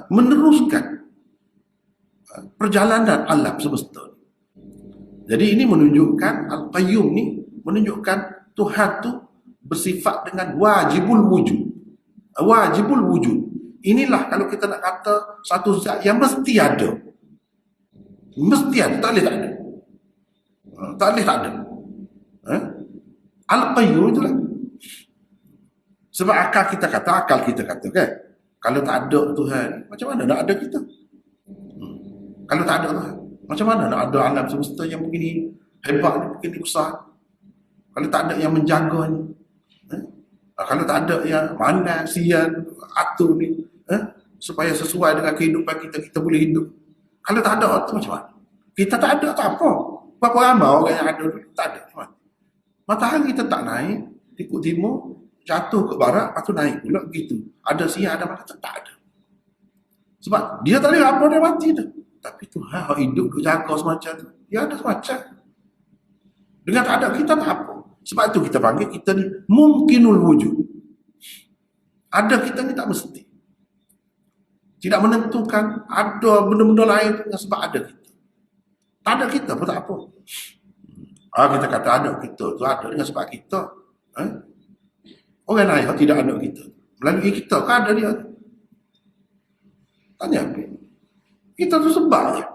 meneruskan perjalanan alam semesta. Jadi ini menunjukkan, Al-Qayyum ni menunjukkan Tuhan tu bersifat dengan wajibul wujud. Wajibul wujud. Inilah kalau kita nak kata satu zat yang mesti ada. Mesti ada, tak boleh tak ada. Tak boleh tak ada. Al-Qayyum itulah. Sebab akal kita kata kan, kalau tak ada Tuhan, macam mana nak ada kita? Kalau tak ada Tuhan, macam mana nak ada alam semesta yang begini hebat, begini besar? Kalau tak ada yang menjaganya, kalau tak ada yang mana sian atur ni, supaya sesuai dengan kehidupan kita, kita boleh hidup. Kalau tak ada tu macam mana? Kita tak ada tak apa. Berapa ramai orang yang ada dulu? Tak ada. Matahari kita tak naik, ikut timur, jatuh ke barat, lepas tu naik pula begitu. Ada siang, ada mana, tak ada. Sebab dia tak boleh apa, dia mati dah. Tapi Tuhan hidup, dia jaga semacam tu. Dia ada semacam. Dengan tak ada, kita tak apa. Sebab itu kita panggil kita ni mungkinul wujud. Ada kita ni tak mesti. Tidak menentukan ada benda-benda lain sebab ada kita. Tak ada kita pun tak apa. Kita kata ada kita tu ada dengan sebab kita. Orang lain tidak ada kita. Melalui kita kan ada dia. Tanya apa? Kita tu sebab je.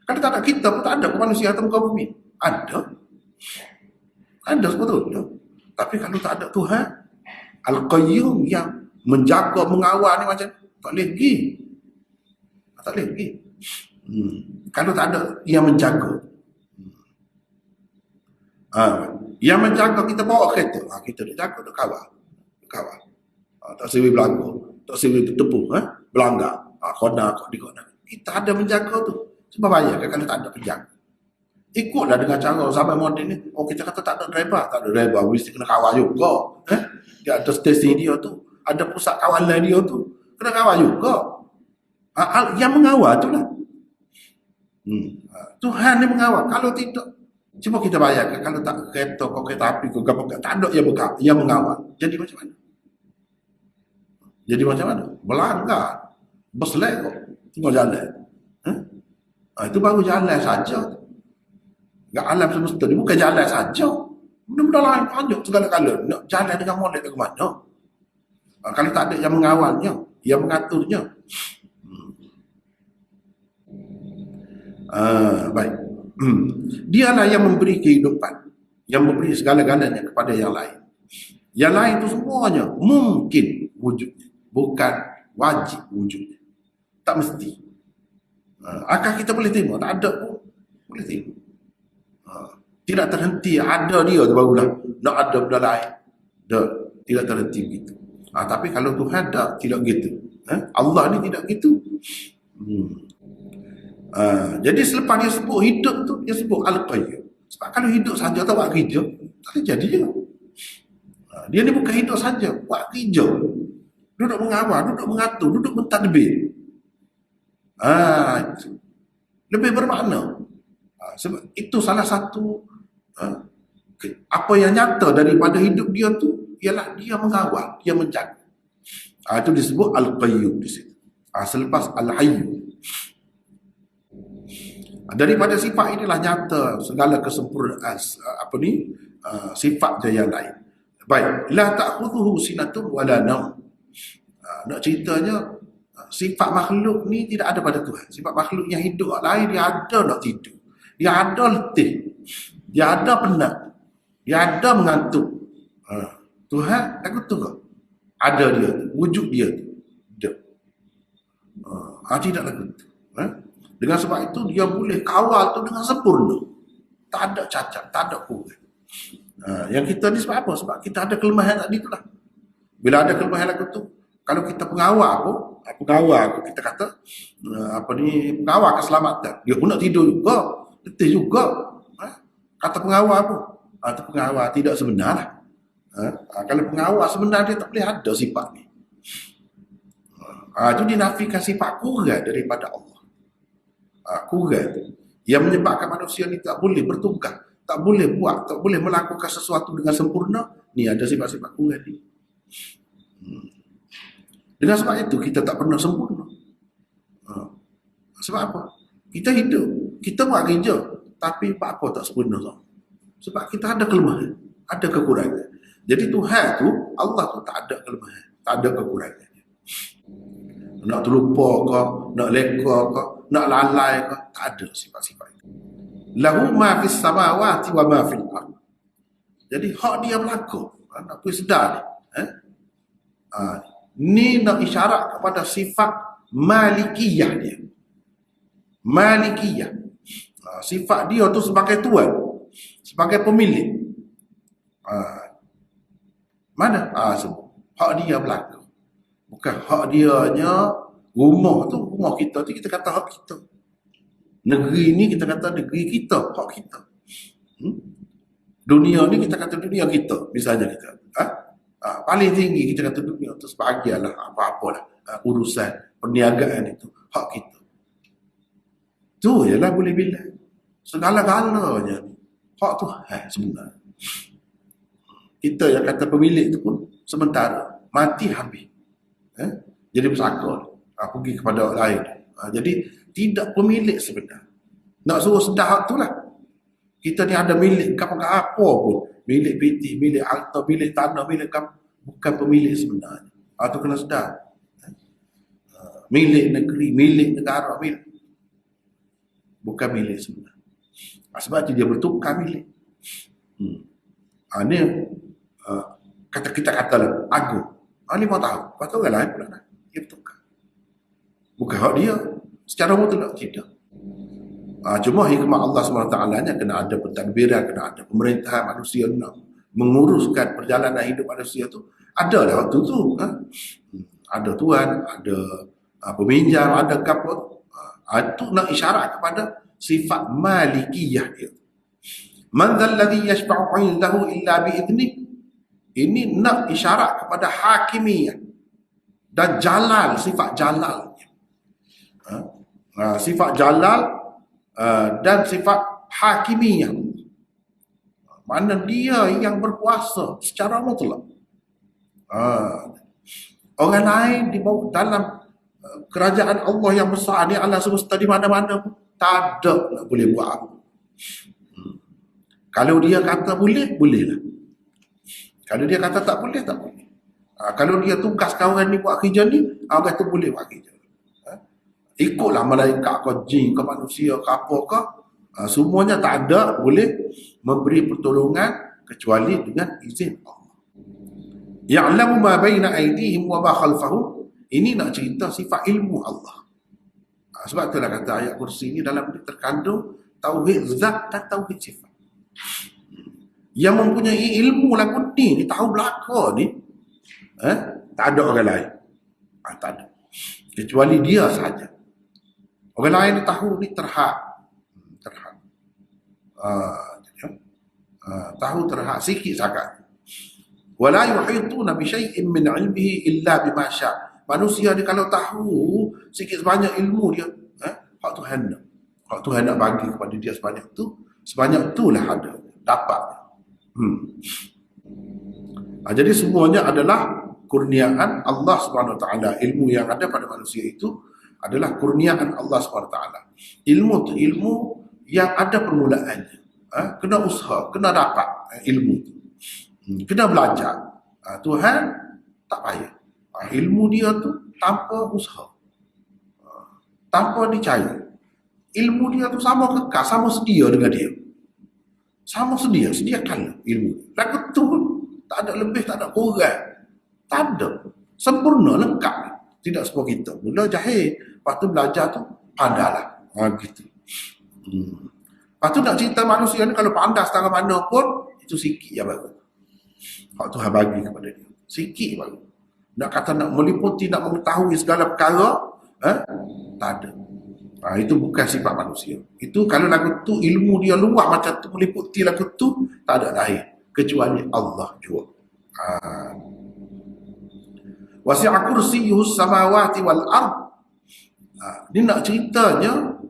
Kalau tak ada kita pun tak ada manusia atas muka bumi. Ada. Ada sebetulnya. Tapi kalau tak ada Tuhan, Al-Qayyum yang menjaga, mengawal ni macam tak boleh pergi. Tak boleh pergi. Kalau tak ada yang menjaga. Yang menjaga kita bawa kereta. Kita nak jaga, nak kawal. Kawal. Tak sewi belanggar. Tak sewi bertepuk. Belanggar. Kona. Kita ada menjaga tu. Sebab bahaya kan kalau tak ada penjaga. Ikutlah dengan cara sampai moden ni. Kita kata tak ada driver. Tak ada driver. Mesti kena kawal juga. Dia ada stesen dia tu. Ada pusat kawalan dia tu. Kena kawal juga. Yang mengawal tu lah. Tuhan ni mengawal. Kalau tidak, cuba kita bayangkan kalau tak kereta, kau kereta api, kau tak ada yang mengawal. Jadi macam mana? Jadi macam mana? Melanggar. Berselek kau. Tengok jalan. Itu baru jalan saja. Enggak alam semesta ni bukan jalan saja. Benda-benda lain banyak segala-gala. Nak jalan dengan molek ke mana? Kalau tak ada yang mengawalnya, yang mengaturnya. Baik. Dialah yang memberi kehidupan, yang memberi segala-galanya kepada yang lain. Yang lain itu semuanya mungkin wujudnya, bukan wajib wujudnya. Tak mesti. Akal kita boleh terima, tak ada pun boleh terima. Tidak terhenti, ada dia tu barulah nak ada benda lain. Tidak terhenti begitu. Tapi kalau Tuhan tidak gitu. Allah ni tidak gitu. Jadi selepas dia sebut hidup tu, dia sebut Al-Qayyum. Sebab kalau hidup saja tak buat kerja, tak boleh jadi je. Dia ni bukan hidup saja, buat kerja. Duduk mengawal, duduk mengatur, duduk mentadbir. Lebih bermakna. Sebab itu salah satu apa yang nyata daripada hidup dia tu ialah dia mengawal, dia menjaga. Itu disebut Al-Qayyum di situ. Selepas Al-Hayyu. Daripada sifat inilah nyata segala kesempurnaan sifat dia yang lain. Baik, la ta'khudhuhu sinatun wala naum. Nak ceritanya sifat makhluk ni tidak ada pada Tuhan. Sifat makhluk yang hidup lain, dia ada nak tidur. Dia ada letih. Dia ada penat. Dia ada mengantuk. Tuhan takut tu ke? Ada dia tu. Wujud dia tu. Tidak takut tu. Dengan sebab itu dia boleh kawal tu dengan sempurna. Tak ada cacat, tak ada kurang. Yang kita ni sebab apa? Sebab kita ada kelemahan tadi tu lah. Bila ada kelemahan lagu tu, kalau kita pengawal kita kata pengawal keselamatan. Dia pun nak tidur juga, letih juga. Kata pengawal apa? Itu pengawal tidak sebenar lah. Kalau pengawal sebenar dia tak boleh ada sifat ni. Itu dinafikan sifat kurang daripada Allah. Kurang yang menyebabkan manusia ni tak boleh bertukar, tak boleh buat, tak boleh melakukan sesuatu dengan sempurna. Ni ada sifat-sifat kurang ni. Dengan sebab itu kita tak pernah sempurna. Sebab apa? Kita hidup, kita buat kerja, tapi apa tak sempurna. Sebab kita ada kelemahan, ada kekurangan. Jadi Tuhan tu, Allah tu tak ada kelemahan, tak ada kekurangan. Nak terlupa ke, nak leka ke, nak lalai ke, tak ada sifat-sifat itu. Lahu ma fis samawati wa ma fil ard. Jadi hak dia berlaku. Nak pergi sedar ni. Ni nak isyarat kepada sifat malikiyah dia. Malikiyah. Sifat dia tu sebagai tuan, sebagai pemilik. Mana? Sebut. Hak dia berlaku. Bukan hak dianya rumah tu, rumah kita tu kita kata hak kita. Negeri ni kita kata negeri kita, hak kita. Dunia ni kita kata dunia kita, misalnya kita. Paling tinggi kita kata dunia tu sebahagianlah apa-apalah urusan perniagaan itu hak kita. Tu ialah boleh bilang segala-galanya hak Tuhan sebenarnya. Kita yang kata pemilik tu pun sementara mati habis. Jadi bersakar pergi kepada orang lain. Jadi tidak pemilik sebenarnya. Nak suruh sedar hak tu lah. Kita ni ada milik apa pun. Milik PT, milik harta, milik tanah, milik kamu. Bukan pemilik sebenarnya. Itu kena sedar. Milik negeri, milik negara, milik. Bukan milik sebenarnya. Sebab itu dia bertukar milik. Ini kita katalah agung. 5 tahun. Lepas tu orang lain pula nak. Dia bertukar. Bukan hak dia. Secara mutlak tidak. Cuma hikmah Allah SWT nya kena ada pentadbiran, kena ada pemerintahan manusia nak menguruskan perjalanan hidup manusia tu. Ada lah waktu tu. Ada tuan, ada peminjam, ada kapal. Itu nak isyarat kepada sifat malikiyah dia. Man dhal ladhi yashfa'u 'indahu illa bi'idnih. Ini nak isyarat kepada hakimiyah dan jalal, sifat jalalnya. Sifat jalal dan sifat hakimiyah. Mana dia yang berkuasa secara mutlak. Orang lain di bawah dalam kerajaan Allah yang besar ni, alam semesta di mana-mana pun tak ada nak boleh buat apa. Kalau dia kata boleh, bolehlah. Kalau dia kata tak boleh, tak boleh. Kalau dia tugas kawan ni buat kerja ni, orang tu boleh buat kerja. Ikutlah malaikat ke jin ke manusia ke apa ke, semuanya tak ada boleh memberi pertolongan kecuali dengan izin Allah. Ya'lamu ma baina aydihim wa ma khalfahum. Ini nak cerita sifat ilmu Allah. Sebab itulah kata ayat kursi ini dalam dia terkandung tauhid zat dan tauhid sifat. Yang mempunyai ilmu lagu ni tahu belaka ni, tak ada orang lain. Tak ada. Kecuali dia saja. Orang lain ni tahu ni terhad. Tahu terhad sikit sangat. Wala yuhituna bi syai'in min 'ilmihi illa bima syaa. Manusia ni kalau tahu sikit sebanyak ilmu dia, hak Tuhan nak. Hak Tuhan nak bagi kepada dia sebanyak itulah ada, dapat. Jadi semuanya adalah kurniaan Allah Subhanahu Wa Taala. Ilmu yang ada pada manusia itu adalah kurniaan Allah Subhanahu Wa Taala. Ilmu tu ilmu yang ada permulaannya. Kena usaha, kena dapat ilmu tu. Kena belajar. Tuhan tak payah. Ilmu dia tu tanpa usaha, tanpa dicari. Ilmu dia tu sama kekal, sama sedia dengan dia. Sama sediakan ilmu. Lagu tu tak ada lebih, tak ada kurang. Tak ada. Sempurna, lengkap. Tidak seperti kita. Mula jahil, lepas tu belajar tu pandailah. Gitu. Lepas tu nak cerita manusia ni kalau pandai setengah mana pun, itu sikit yang bagus. Hak Tuhan bagi kepada dia. Sikit bagus. Nak kata nak meliputi, nak mengetahui segala perkara, tak ada. Itu bukan sifat manusia. Itu kalau lagu tu ilmu dia luas macam tu, meliputi lagu tu, tak ada lain kecuali Allah jua. Wasi'a kursiyyuhus samawati wal ard. Ni nak ceritanya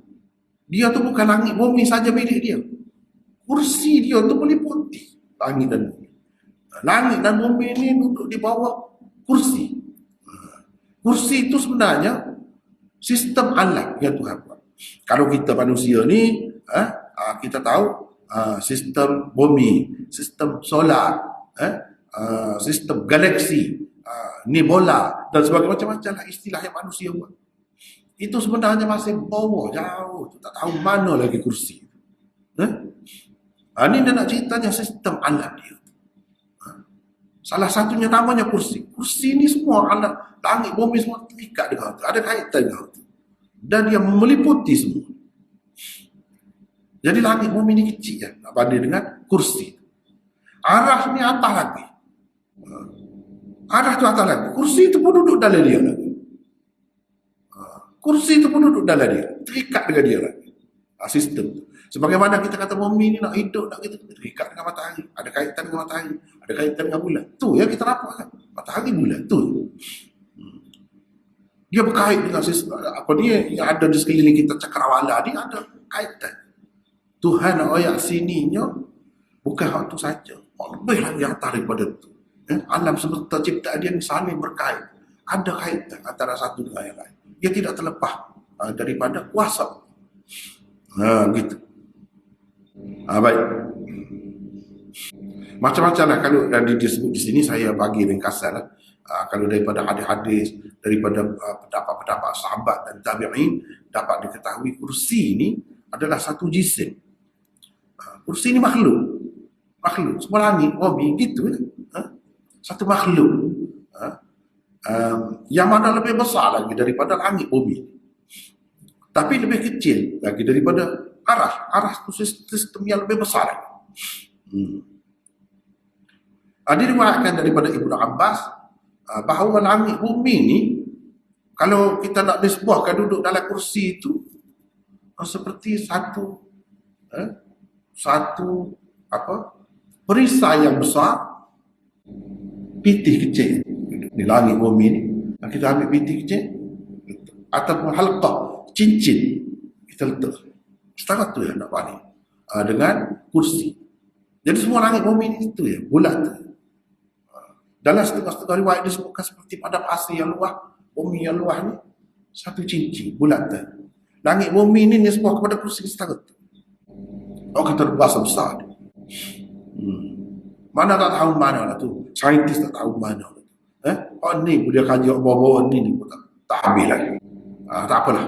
dia tu bukan langit bumi saja milik dia. Kursi dia tu meliputi langit dan bumi. Langit dan bumi ni duduk di bawah kursi. Kursi itu sebenarnya sistem alam yang Tuhan buat. Kalau kita manusia ni, kita tahu sistem bumi, sistem solar, sistem galaksi, nebola dan sebagainya, macam-macam lah istilah yang manusia buat. Itu sebenarnya masih bawah, jauh. Tak tahu mana lagi kursi. Ini dia nak ceritanya sistem alam dia. Salah satunya namanya kursi. Kursi ni semua alam, langit, bumi semua terikat dengan itu. Ada kaitan dengan itu. Dan dia meliputi semua. Jadi langit bumi ni kecil ya, nak banding dengan kursi. Arah ni atas lagi. Arah tu atas lagi. Kursi tu pun duduk dalam dia lagi. Kursi tu pun duduk dalam dia. Terikat dengan dia lagi. Sistem tu. Sebagaimana kita kata bumi ni nak hidup, nak kita terikat dengan matahari. Ada kaitan dengan matahari. Ada kaitan dengan bulan. Tu yang kita nampak kan. Matahari, bulan. Tu. Dia berkait dengan apa dia yang ada di sekeliling kita, cakrawala ni ada kaitan. Tuhan ayat sininya bukan hak tu saja. Lebih lagi atas daripada itu. Alam semesta ciptaan dia ni saling berkait. Ada kaitan antara satu dengan yang lain. Dia tidak terlepas daripada kuasa. Gitu. Baik. Macam-macam lah kalau disebut di sini, saya bagi ringkasan lah. Kalau daripada hadis-hadis, daripada pendapat-pendapat sahabat dan tabi'in, dapat diketahui kursi ini adalah satu jisim. Kursi ini makhluk. Semua langit, bumi, gitu. Satu makhluk yang mana lebih besar lagi daripada langit bumi, tapi lebih kecil lagi daripada arah. Arah itu sistem yang lebih besar lagi. Diriwayatkan daripada Ibnu Abbas bahawa langit bumi ni, kalau kita nak nisbahkan duduk dalam kursi itu seperti satu perisai yang besar, pitih kecil di langit bumi ni. Kita ambil pitih kecil ataupun halqah, cincin, kita letak setengah tu ya nak balik dengan kursi. Jadi semua langit bumi ni itu ya, bulat tu. Dalam setengah-setengah riwayat disebutkan seperti pada pasir yang luas, bumi yang luas ni satu cincin bulat tu. Langit bumi ni nisbah kepada kursi setengah tu. Kita bahasa besar. Mana tak tahu mana lah tu. Saintis tak tahu mana lah tu. Ni dia kaji bawa-bawa ni pun tak habis lagi. Tak apalah.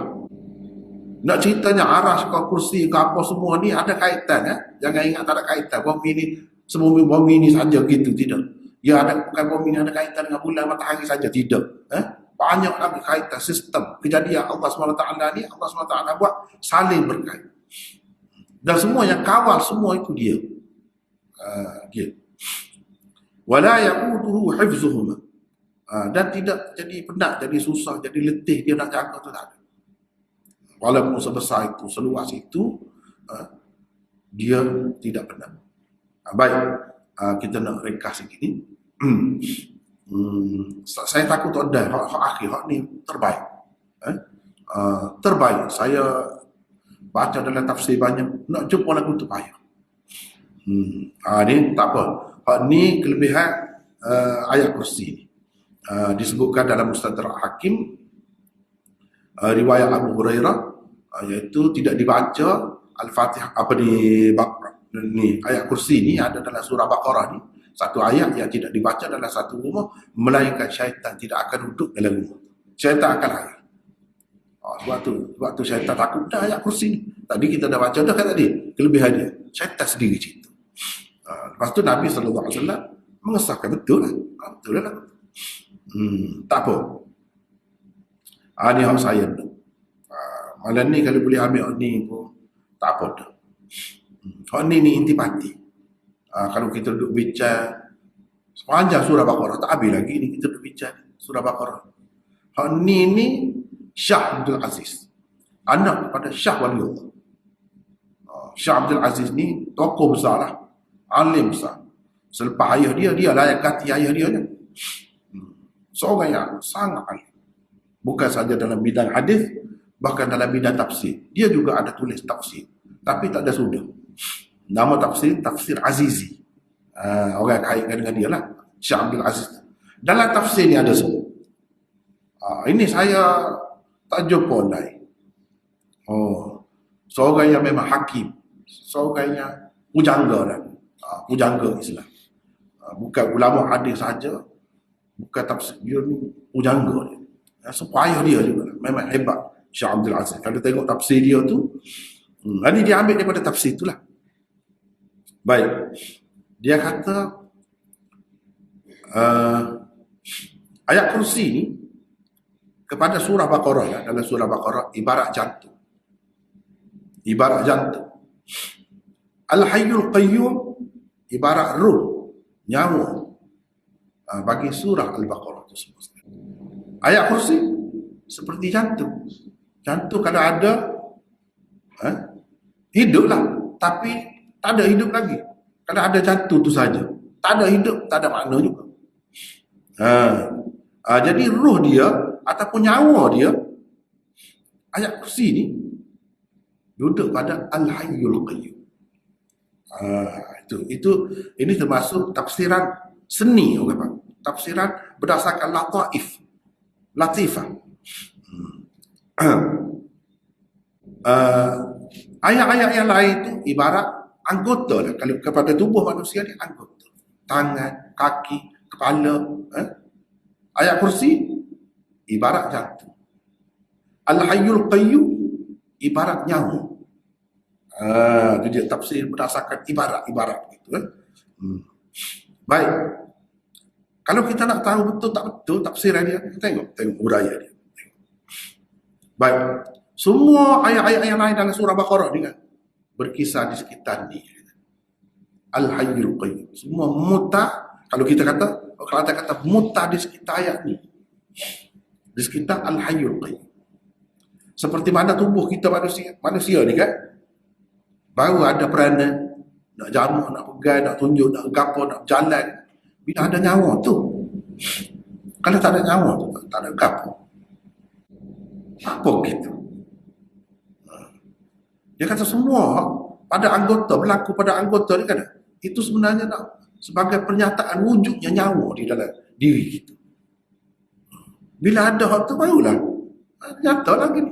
Nak ceritanya arah ke kursi ke apa semua ni ada kaitan. Jangan ingat tak ada kaitan. Bumi ni, semua bumi ni saja gitu, tidak. Ya ada, bukan bumi ni ada kaitan dengan bulan matahari saja, tidak. Banyak lagi kaitan sistem. Kejadian Allah SWT ni, Allah SWT buat saling berkait. Dan semua yang kawal semua itu dia. Dia. Wala yaquduhu hifzuhuma. Dan tidak jadi penat, jadi susah, jadi letih dia nak jaga tu tak ada. Walaupun sebesar itu, seluas itu, dia tidak penat. Baik, kita nak ringkas begini. Saya takut ada hak akhir, hak ni terbaik. Terbaik. Saya baca dalam tafsir banyak, nak jumpa lagu tu payah. Ni tak apa. Hak ni kelebihan ayat kursi ni. Disebutkan dalam Mustadrak Hakim, riwayat Abu Hurairah, iaitu tidak dibaca Al-Fatihah ni ayat kursi ni ada dalam surah Baqarah ni. Satu ayat yang tidak dibaca dalam satu rumah, melainkan syaitan tidak akan duduk dalam rumah. Syaitan akan lari. Sebab tu syaitan takut dah ayat kursi ni. Tadi kita dah baca dah kan tadi kelebihan dia. Syaitan sendiri cerita. Lepas tu Nabi SAW mengesahkan betul lah. Betul lah. Tak apa. Ni hak saya dah. Malam ni kalau boleh ambil hak ni pun tak apa dah. Hak ni intipati. Kalau kita duduk bincang sepanjang surah Baqarah, tak habis lagi ni kita duduk bincang surah Baqarah. Hak ni Shah Abdul Aziz, anak kepada Shah Waliullah. Shah Abdul Aziz ni tokoh besar lah, alim besar. Selepas ayah dia lah yang ganti ayah dia ni. Seorang yang sangat alim. Bukan saja dalam bidang hadis, bahkan dalam bidang tafsir. Dia juga ada tulis tafsir, tapi tak ada sudah. Nama tafsir Azizi. Orang kaitkan dengan dia lah, Syekh Abdul Aziz. Dalam tafsir ni ada semua. Ini saya tak jumpa lain. Seorang yang memang hakim, seorang yang pujangga lah. Pujangga Islam. Bukan ulama hadis saja, bukan tafsir dia ni, pujangga dia. Supaya dia juga memang hebat Syekh Abdul Aziz. Kalau tengok tafsir dia tu, ini dia ambil daripada tafsir itulah. Baik, dia kata ayat kursi ni kepada surah Baqarah lah. Dalam surah Baqarah ibarat jantung. Ibarat jantung. Al-Hayyul Qayyum ibarat ruh, nyawa. Bagi surah Al-Baqarah itu semua. Ayat kursi seperti jantung. Jantung kalau ada hiduplah, tapi tak ada hidup lagi. Kalau ada jantung tu saja, tak ada hidup, tak ada makna juga. Jadi ruh dia ataupun nyawa dia, ayat kursi ni duduk pada Al-Hayyul Qayyum. Ini termasuk tafsiran seni, orang Pak. Tafsiran berdasarkan latifah. Ayat-ayat yang lain tu ibarat anggota lah. Kalau kepada tubuh manusia ni anggota. Tangan, kaki, kepala. Ayat kursi ibarat jantung. Al-Hayyul Qayyum ibarat nyawa. Itu dia tafsir berdasarkan ibarat gitu. Baik. Kalau kita nak tahu betul tak betul tafsiran dia, tengok uraian dia. Baik. Semua ayat-ayat yang lain dalam surah Baqarah ni kan berkisar di sekitar ni. Al-Hayyul Qayyum. Semua kalau kita kata muta di sekitar ayat ni. Di sekitar Al-Hayyul Qayyum. Seperti mana tubuh kita manusia ni kan. Baru ada peranan nak jamak, nak pegang, nak tunjuk, nak gapo, nak berjalan. Bila ada nyawa tu. Kalau tak ada nyawa tu, tak ada gapo. Apa gitu? Dia kata semua pada anggota, berlaku pada anggota ni kan, itu sebenarnya sebagai pernyataan wujudnya nyawa di dalam diri kita. Bila ada hak tu barulah nyata lagi ni.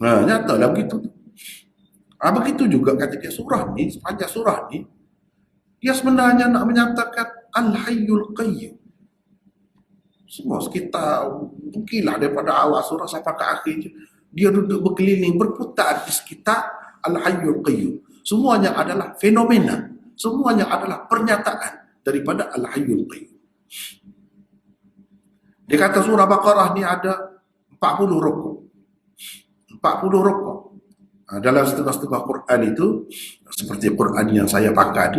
Nyata lah begitu. Begitu juga kata dia surah ni, sepanjang surah ni, dia sebenarnya nak menyatakan Al-Hayyul Qayyum. Semua sekitar, mungkinlah daripada awal surah sampai ke akhir, dia duduk berkeliling, berputar di sekitar Al-Hayyul Qayyum. Semuanya adalah fenomena, semuanya adalah pernyataan daripada Al-Hayyul Qayyum. Dia kata surah Baqarah ni ada 40 rukuk. 40 rukuk. Dalam setengah-setengah Quran itu, seperti Quran yang saya pakai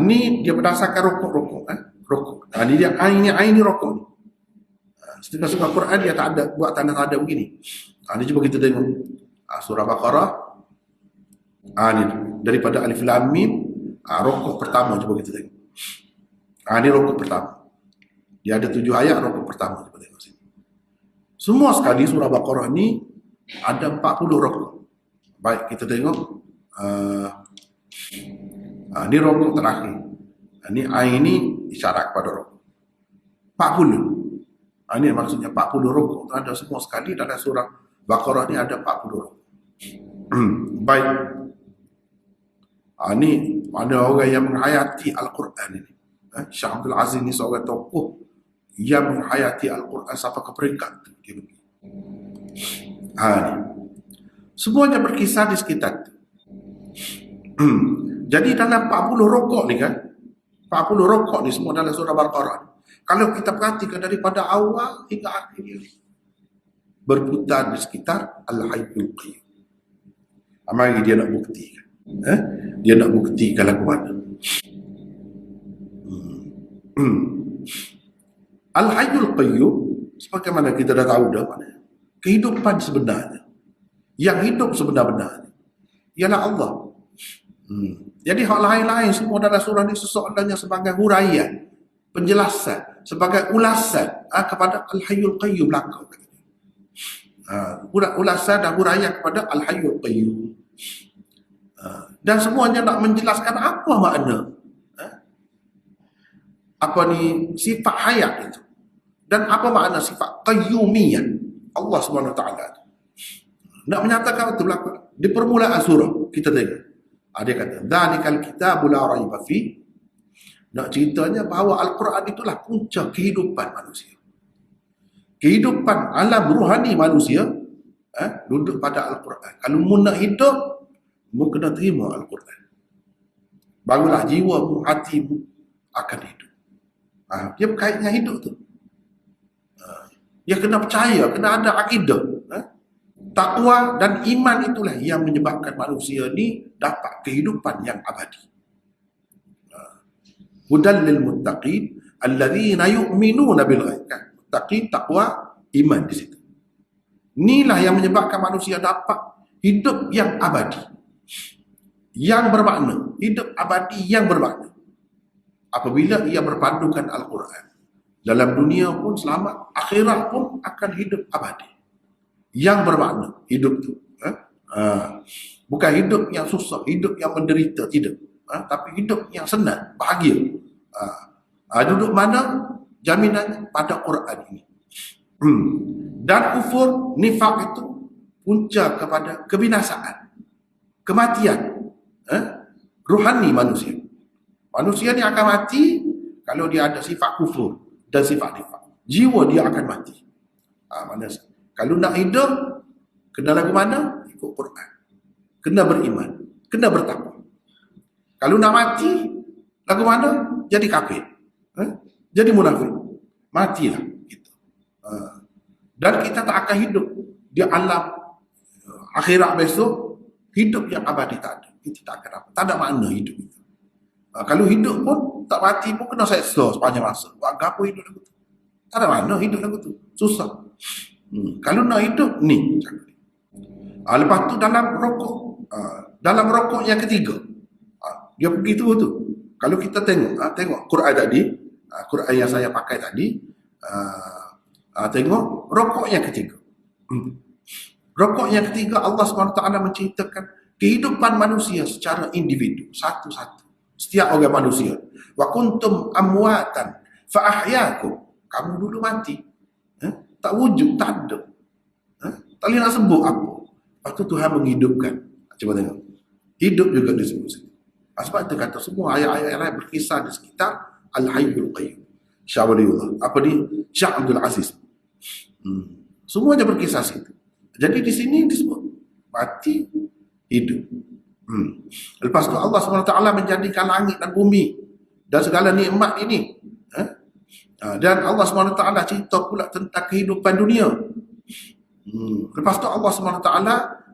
ni dia berdasarkan rukuk-rukuk. Rukuk. Ini dia ini rukuk ni. Setengah-setengah Quran dia tak ada buat tanda-tanda begini. Ni cuba kita tengok. Surah Baqarah. Ni daripada Alif Lam Mim, rukuk pertama cuba kita tengok. Ni rukuk pertama. Dia ada 7 ayat rukuk pertama cuba tengok sini. Semua sekali surah Baqarah ni ada 40 rukuk. Baik, kita tengok. Ni rukuk terakhir. Ini isyarat kepada rukuk. 40. Ini maksudnya 40 rukuk. Ada semua sekali dalam surah Baqarah ni ada 40 rukuk. Baik. Ini ada orang yang menghayati Al-Quran ini. Syekh Abdul Aziz ni seorang tokoh yang menghayati Al-Quran sampai ke peringkat tu. Ni. Semuanya berkisar di sekitar itu. Jadi dalam 40 rukuk ni kan, 40 rukuk ni semua dalam surah Baqarah. Kalau kita perhatikan daripada awal hingga akhir ini, berputar di sekitar Al-Hayyul Qayyum. Mari dia nak buktikan. Dia nak buktikan lagu mana. Al-Hayyul Qayyum, sebagaimana kita dah tahu dah, kehidupan sebenarnya. Yang hidup sebenar-benarnya ialah Allah. Jadi hal lain-lain semua dalam surah ini sesoalannya sebagai huraian, penjelasan, sebagai ulasan kepada Al-Hayyul Qayyum belakang. Ulasan dan huraian kepada Al-Hayyul Qayyum. Dan semuanya nak menjelaskan apa makna sifat hayat itu. Dan apa makna sifat qayyumiyah Allah SWT. Nak menyatakan itu belakang. Di permulaan surah kita tengok. Dia kata, "Dzalikal kitabu la raiba fi." Nak ceritanya bahawa Al-Quran itulah punca kehidupan manusia. Kehidupan alam ruhani manusia duduk pada Al-Quran. Kalau mu nak hidup, mu kena terima Al-Quran. Barulah jiwamu, hatimu akan hidup. Dia berkaitan hidup tu. Dia kena percaya, kena ada akidah. Takwa dan iman itulah yang menyebabkan manusia ni dapat kehidupan yang abadi. Hudal lil muttaqin alladzina yu'minuna bil ghaib. Muttaqin, takwa, iman di situ. Inilah yang menyebabkan manusia dapat hidup yang abadi. Yang bermakna, hidup abadi yang bermakna. Apabila ia berpandukan Al-Quran. Dalam dunia pun selamat, akhirat pun akan hidup abadi. Yang bermakna hidup tu. Bukan hidup yang susah, hidup yang menderita, tidak. Tapi hidup yang senang, bahagia. Duduk mana? Jaminannya pada Quran ini. Dan kufur, nifak itu punca kepada kebinasaan, kematian ruhani manusia. Manusia ni akan mati kalau dia ada sifat kufur dan sifat nifak. Jiwa dia akan mati. Kalau nak hidup, kena lagu mana? Ikut Quran. Kena beriman. Kena bertakwa. Kalau nak mati, lagu mana? Jadi kafir. jadi munafik, matilah kita. Dan kita tak akan hidup di alam akhirat besok. Hidup yang abadi tak ada. Itu tak akan apa. Tak ada makna hidup itu. Kalau hidup pun tak mati pun kena seksa sepanjang masa. Buat apa hidup lagu tu? Tak ada makna hidup lagu tu. Susah. Kalau nak hidup ni. Lepas tu dalam rokok, dalam rokok yang ketiga, dia pergi tu. Kalau kita tengok Quran tadi, Quran yang saya pakai tadi, tengok rokok yang ketiga. Rokok yang ketiga, Allah SWT menceritakan kehidupan manusia secara individu, satu-satu. Setiap orang manusia. Wa kuntum amwatan fa ahyakum. Kamu dulu mati. Tak wujud, tak ada. Tak boleh nak sebut apa. Lepas tu Tuhan menghidupkan. Cuba tengok. Hidup juga disebut. Sebab itu kata semua ayat-ayat yang berkisah di sekitar Al-Hayyul Qayyum. Syah Waliullah. Apa ni? Syah Abdul Aziz. Semuanya berkisah situ. Jadi di sini disebut mati, hidup. Lepas tu Allah SWT menjadikan langit dan bumi dan segala nikmat ini. Dan Allah SWT cerita pula tentang kehidupan dunia. Lepas tu Allah SWT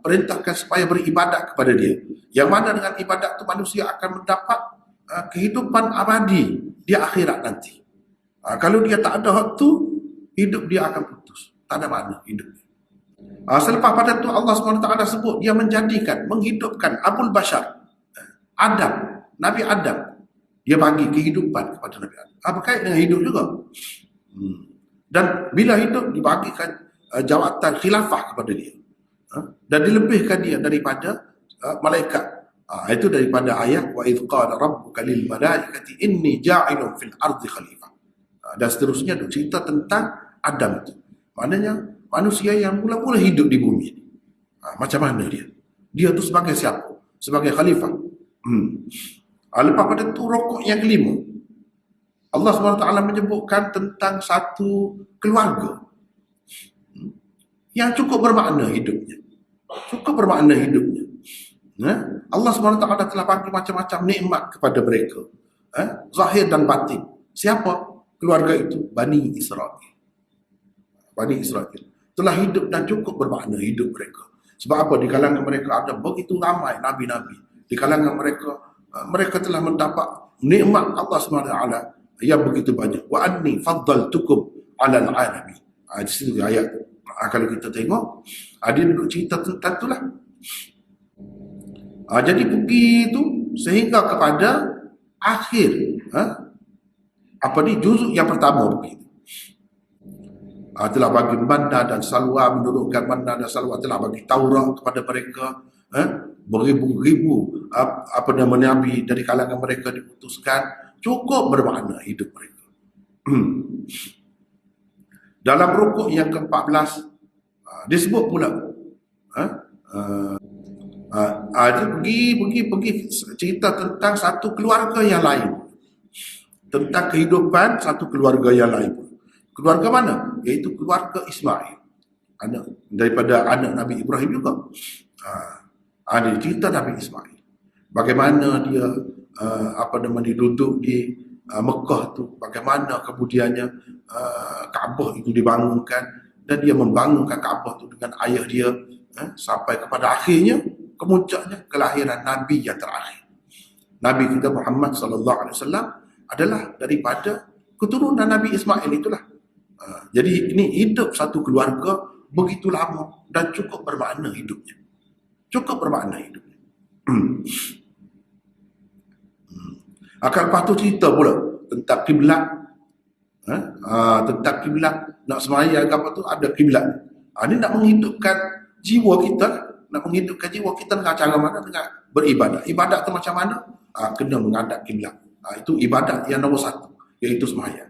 perintahkan supaya beribadat kepada dia. Yang mana dengan ibadat tu manusia akan mendapat kehidupan abadi di akhirat nanti. Kalau dia tak ada hak tu, hidup dia akan putus. Tak ada makna hidup. Selepas pada tu Allah SWT sebut dia menghidupkan Abul Bashar, Adam, Nabi Adam. Dia bagi kehidupan kepada Nabi Adam. Berkait dengan hidup juga. Dan bila hidup dibagikan jawatan khilafah kepada dia. Dan dilebihkan dia daripada malaikat. Itu daripada ayat wa idh qala rabbuka lil malaikati inni ja'ilun fil ardi khalifah. Dan seterusnya cerita tentang Adam itu. Maknanya manusia yang mula-mula hidup di bumi ini. Macam mana dia? Dia tu sebagai siapa? Sebagai khalifah. Lepas pada tu rokok yang kelima. Allah SWT menyebutkan tentang satu keluarga yang cukup bermakna hidupnya. Cukup bermakna hidupnya. Allah SWT telah bagi macam-macam nikmat kepada mereka. Zahir dan batin. Siapa keluarga itu? Bani Israel. Bani Israel telah hidup dan cukup bermakna hidup mereka. Sebab apa? Di kalangan mereka ada begitu ramai nabi-nabi. Di kalangan mereka telah mendapat nikmat Allah SWT yang begitu banyak. Wa anni faddaltukum 'alal 'alamin. Di situ ayat. Kalau kita tengok, dia duduk cerita tentang itulah. Jadi begitu sehingga kepada akhir juzuk yang pertama begitu. Telah bagi manna dan salwa, menurunkan manna dan salwa, telah bagi Taurat kepada mereka, beribu-ribu nabi dari kalangan mereka diputuskan, cukup bermakna hidup mereka. Dalam rukuk yang ke-14 disebut pula dia pergi cerita tentang satu keluarga yang lain, tentang kehidupan satu keluarga yang lain. Keluarga mana? Iaitu keluarga Ismail, daripada anak Nabi Ibrahim juga. Ada cerita Nabi Ismail, bagaimana dia duduk di Mekah tu, bagaimana kemudiannya Kaabah itu dibangunkan, dan dia membangunkan Kaabah tu dengan ayah dia, sampai kepada akhirnya kemuncaknya kelahiran Nabi yang terakhir. Nabi kita Muhammad SAW adalah daripada keturunan Nabi Ismail itulah. Jadi ini hidup satu keluarga begitu lama dan cukup bermakna hidupnya. Cukup bermakna hidupnya. Lepas tu cerita pula tentang kiblat. Tentang kiblat, nak sembahyang apa tu ada kiblat. Ini nak menghidupkan jiwa kita, dengan cara mana? Dengan beribadat. Ibadat tu macam mana? Kena menghadap kiblat. Itu ibadat yang nombor satu, iaitu sembahyang.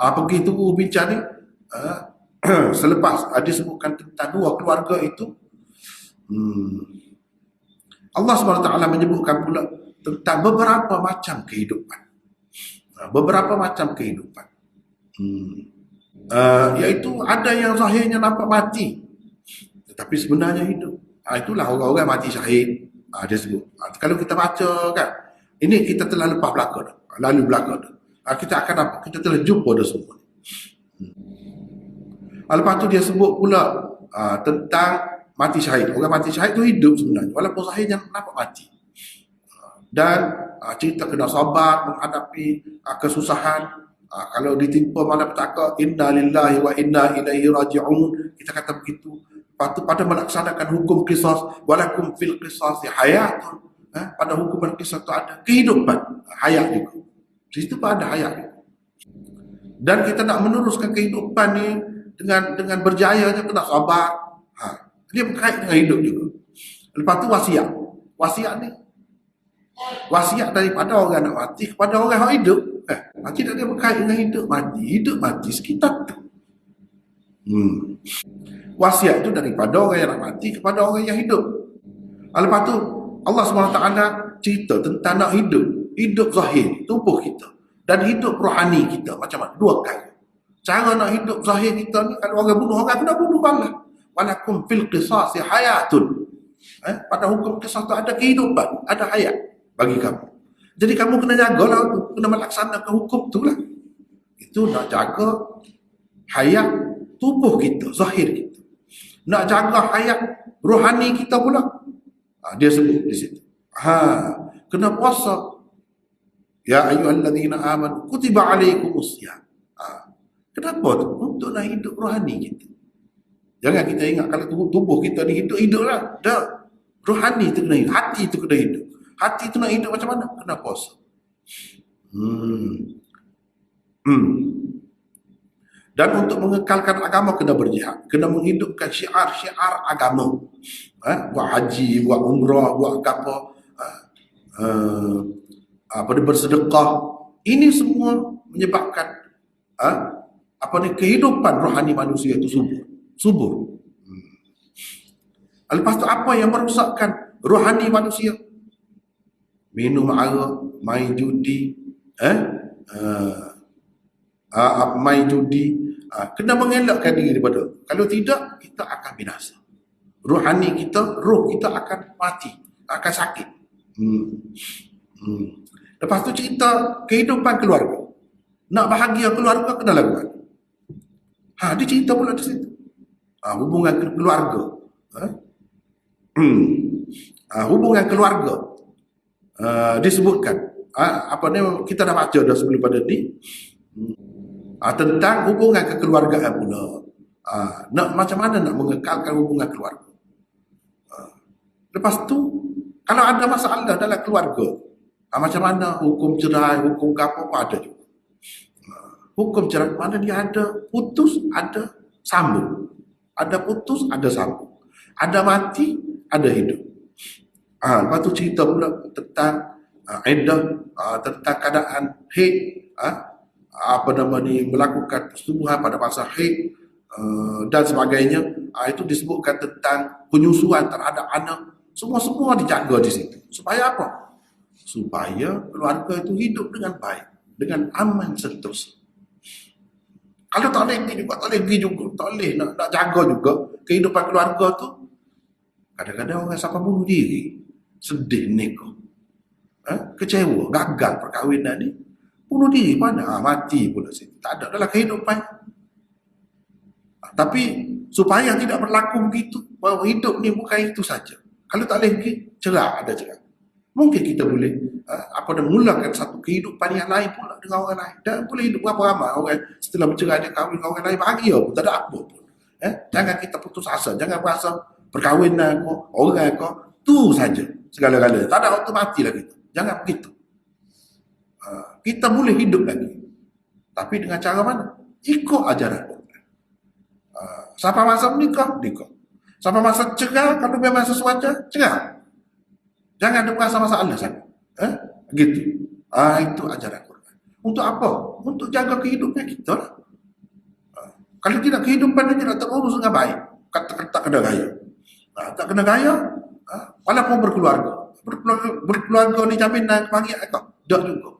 Pergi tu bincang ni, selepas disebutkan tentang dua keluarga itu, Allah SWT menyebutkan pula tentang beberapa macam kehidupan. Beberapa macam kehidupan. Iaitu ada yang zahirnya nampak mati, tetapi sebenarnya hidup. Itulah orang-orang mati syahid. Dia sebut. Kalau kita baca kan, ini kita telah lepas belakang dah. Lalu belakang dah. kita akan dapat, kita telah jumpa dah semua. Lepas tu dia sebut pula tentang mati syahid. Orang mati syahid tu hidup sebenarnya, walaupun syahid yang nampak mati. Dan cerita kena sabar menghadapi kesusahan. Kalau ditimpa malapetaka, inna lillahi wa inna ilaihi raji'un, kita kata begitu. Lepas tu pada melaksanakan hukum qisas, walakum fil qisasi hayatun. Pada hukuman qisas tu ada kehidupan, hayat juga. Di situ pun ada hayat juga. Dan kita nak meneruskan kehidupan ni dengan berjaya je, kena sabar. Dia berkait dengan hidup juga. Lepas tu wasiat. Wasiat ni, wasiat daripada orang nak mati kepada orang yang hidup. Tidak dia berkait dengan hidup mati sekitar tu. Wasiat itu daripada orang yang nak mati kepada orang yang hidup. Lepas tu Allah SWT cerita tentang nak hidup zahir, tubuh kita, dan hidup rohani kita. Macam mana? Dua kali. Cara nak hidup zahir kita ni, kalau orang bunuh orang, kena bunuh balas. Walakum fil qisasi hayatun. Pada hukum qisas tu ada kehidupan, ada hayat bagi kamu. Jadi kamu kena jagalah tu, kena melaksanakan hukum tu lah. Itu nak jaga hayat tubuh kita, zahir kita. Nak jaga hayat rohani kita pula. Dia sebut di situ. Kena puasa. Ya ayyuhalladzina amanu kutiba alaikumusiyam. Kenapa tu? Untuk nak hidup rohani kita. Jangan kita ingat kalau tubuh kita ni hidup-hiduplah. Dah. Rohani tu kena hidup, hati tu kena hidup. Hati tu nak hidup macam mana? Kena puasa. Dan untuk mengekalkan agama kena berjihad, kena menghidupkan syiar-syiar agama. Buat haji, buat umrah, buat apa, bersedekah. Ini semua menyebabkan kehidupan rohani manusia itu subur. Lepas tu apa yang merosakkan rohani manusia? Minum arak, main judi, main judi. Kena mengelakkan diri daripada. Kalau tidak, kita akan binasa. Rohani kita, roh kita akan mati, akan sakit. Lepas tu cerita kehidupan keluarga. Nak bahagia keluarga kena lakukan. Dia cerita pula di situ. Hubungan keluarga. Hubungan keluarga. Disebutkan. Kita dah baca dah sebelum pada ni. Tentang hubungan kekeluargaan pula. Macam mana nak mengekalkan hubungan keluarga. Lepas tu, kalau ada masalah dalam keluarga, macam mana hukum cerai, hukum apa ada juga. Hukum cerai mana dia ada putus, ada sambung. Ada putus, ada sambung. Ada mati, ada hidup. Lepas tu cerita pula tentang iddah, tentang keadaan haid, melakukan persetubuhan pada masa haid dan sebagainya. Itu disebutkan tentang penyusuan terhadap anak. Semua dijaga di situ. Supaya apa? Supaya keluarga itu hidup dengan baik, dengan aman seterusnya. Kalau tak boleh juga, tak boleh nak jaga juga kehidupan keluarga tu. Kadang-kadang orang sampai bunuh diri. Sedih nikah. Kecewa, gagal perkahwinan ni. Bunuh diri mana? Mati pula situ. Tak ada dalam kehidupan. Tapi supaya tidak berlaku begitu, bahawa hidup ni bukan itu saja. Kalau tak boleh pergi, cerai, ada cerai. Mungkin kita boleh mulakan satu kehidupan yang lain pula dengan orang lain. Dan boleh hidup berapa ramai orang setelah bercerai dia kahwin dengan orang lain, bahagia pun, tak ada apa pun. Jangan kita putus asa, jangan berasa perkahwinan kau, orang kau, tu saja segala-galanya. Tak ada waktu matilah kita. Jangan begitu. Kita boleh hidup lagi. Tapi dengan cara mana? Ikut ajaran Quran. Sampai masa menikah, nikah. Sampai masa cerai, kalau memang sesuatu, cerai. Jangan ada merasa masalah sangat. Begitu. Itu ajaran Quran. Untuk apa? Untuk jaga kehidupan kita lah. Kalau tidak, kehidupan dia tidak terurus dengan baik. Tak kena gaya. Tak kena gaya, walaupun berkeluarga ni jaminan kebahagiaan kau. Tak juga.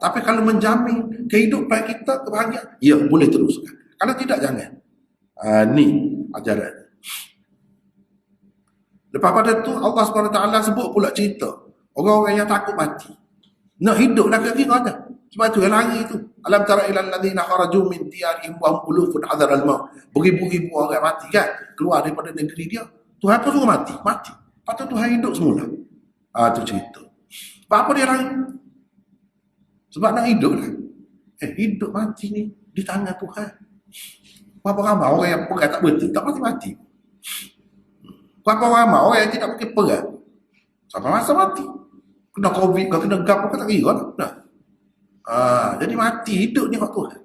Tapi kalau menjamin kehidupan kita kebahagiaan, ya boleh teruskan. Kalau tidak, jangan. Ni ajaran. Lepas pada tu Allah SWT sebut pula cerita orang-orang yang takut mati. Nak hidup lagi kira ada. Sebab tu yang lari tu. Alam tara ilal ladzina kharaju min diyarihim wa hum ulufun hadar al-maut. Beribu-ribu orang mati kan, keluar daripada negeri dia. Tuhan pun suruh mati, mati. Lepas tu Tuhan hidup semula. Tu cerita. Apa dia lari? Sebab nak hidup lah. Hidup mati ni di tangan Tuhan. Berapa ramai orang yang pegang tak betul, tak mati-mati. Berapa ramai orang yang tidak pakai pegang, sampai masa mati. Kena COVID ke, kena gap ke, tak kira lah. Jadi mati, hidup ni kat Tuhan.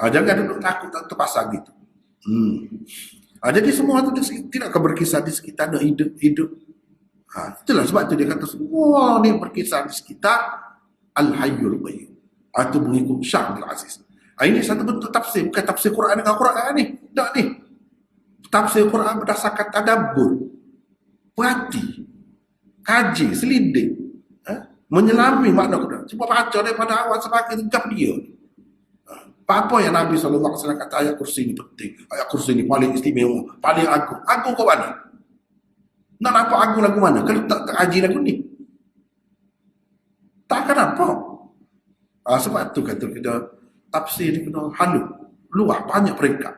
Jangan duduk takut tak terpasang gitu. Jadi semua tu tidak akan berkisar di sekitar nak hidup. Itulah sebab tu dia kata semua ni berkisar di sekitar Al-Hayyul Qayyum. Itu mengikut Syekh Abdul Aziz. Ini satu bentuk tafsir, bukan tafsir Quran dengan Quran ni. Tak ni. Tafsir Quran berdasarkan tadabbur. Perhati, kaji, selidik, menyelami makna Quran. Cuba baca daripada awal sampai tegap dia. Apa yang Nabi SAW kata ayat kursi ni penting. Ayat kursi ni paling istimewa, paling agung. Agung ke mana? Nak nampak agung lagu mana? Kalau tak kaji lagu ni, tak akan nampak. Sebab tu kata kita tafsir ni kena halus, luas, banyak peringkat.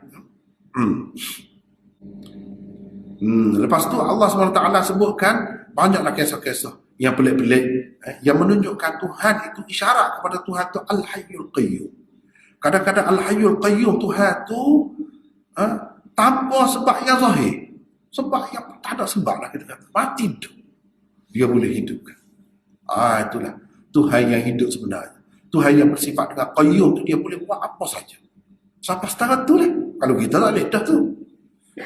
Lepas tu Allah SWT sebutkan banyaklah kisah-kisah yang pelik-pelik yang menunjukkan Tuhan itu isyarat kepada Tuhan tu Al-Hayyul Qayyum. Kadang-kadang Al-Hayyul Qayyum Tuhan tu tanpa sebab yang zahir, sebab yang tak ada sebab lah, kita kata mati tu dia boleh hidupkan. Itulah Tuhan yang hidup sebenarnya. Tuhan yang bersifat dengan Qayyum tu, dia boleh buat apa saja. Sampai setara tu lah. Kalau kita tak boleh dah tu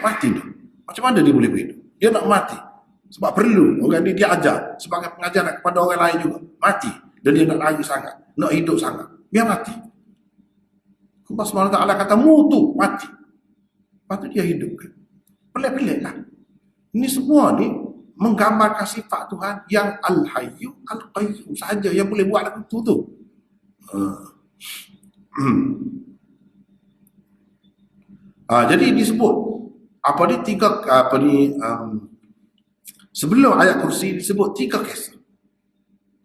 mati tu, macam mana dia boleh hidup? Dia nak mati sebab perlu orang ni dia ajar sebagai pengajaran kepada orang lain juga. Mati dan dia nak lari sangat, nak hidup sangat, biar mati. Allah SWT kata mutu, mati. Lepas tu dia hidupkan. Pelik-pelik lah. Ini semua ni menggambarkan sifat Tuhan yang Al-Hayyu Al-Qayyum sahaja yang boleh buat lagu tu. Jadi disebut sebelum ayat kursi disebut 3 kisah.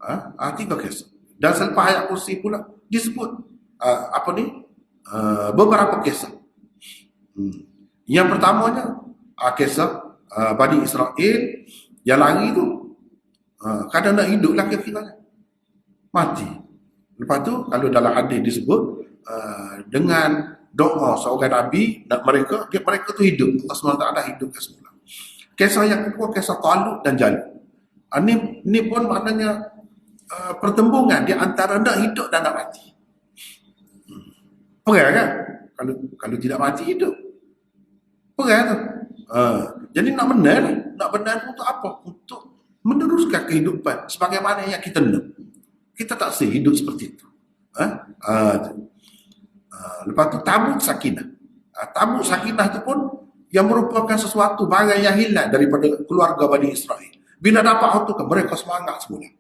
3 kisah. Dan selepas ayat kursi pula disebut beberapa kisah. Yang pertamanya kisah Bani Israel yang lari tu, kadang nak hidup lah kira-kiranya, mati. Lepas tu kalau dalam hadis disebut dengan doa seorang Nabi mereka tu hidup, Allah SWT hidupkan semula. Kisah yang kedua kisah Talut dan Jalut. Ini pun maknanya pertembungan di antara nak hidup dan nak mati. Perang kan? Kalau tidak mati hidup, perang tu. Jadi nak benar untuk apa? Untuk meneruskan kehidupan sebagaimana yang kita nak. Kita tak sih hidup seperti itu. Lepas tu tabuk sakinah. Tabuk sakinah itu pun yang merupakan sesuatu barang yang hilang daripada keluarga Bani Israel. Bila dapat itu kan mereka semangat semula.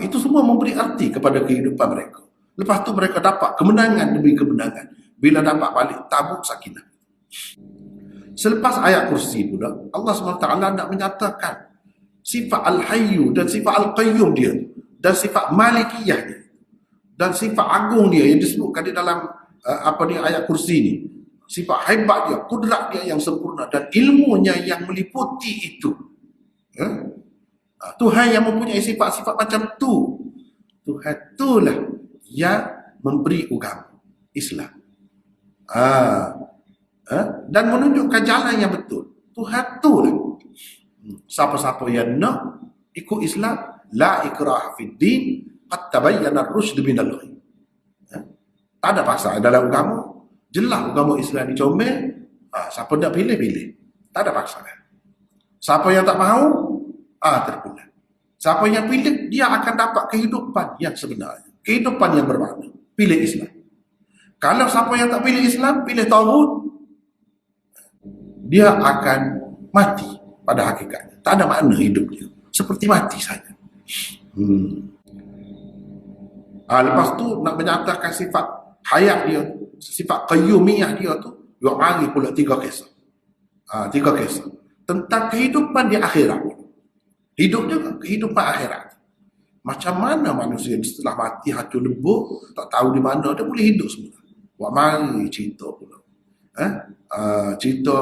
Itu semua memberi arti kepada kehidupan mereka. Lepas tu mereka dapat kemenangan demi kemenangan bila dapat balik tabuk sakinah. Selepas ayat kursi pula, Allah SWT nak menyatakan sifat Al-Hayyu dan sifat Al-Qayyum dia, dan sifat Malikiyah dia, dan sifat agung dia yang disebutkan di dalam ayat kursi ni. Sifat hebat dia, kudrat dia yang sempurna dan ilmunya yang meliputi itu. Tuhan yang mempunyai sifat-sifat macam tu. Tuhan itulah yang memberi agama Islam. Dan menunjukkan jalan yang betul. Tuhan itulah. Siapa-siapa yang nak ikut Islam, la ikraha fid din, qad tabayyana ar-rusyd minal ghayy. Tak ada paksa dalam agama. Jelas agama Islam ni comel. Siapa nak pilih-pilih. Tak ada paksaan. Siapa yang tak mahu, terpulang. Siapa yang pilih, dia akan dapat kehidupan yang sebenarnya. Kehidupan yang bermakna. Pilih Islam. Kalau siapa yang tak pilih Islam, pilih Tauhid, dia akan mati pada hakikatnya. Tak ada makna hidupnya. Seperti mati saja. Lepas tu nak menyatakan sifat hayat dia, sifat qayyumiyah dia tu, dia bagi pula 3 kisah. 3 kisah tentang kehidupan di akhirat. Hidup juga kehidupan akhirat. Macam mana manusia setelah mati hati lebur, tak tahu di mana, dia boleh hidup semula. Wah, mari cerita pula. Cerita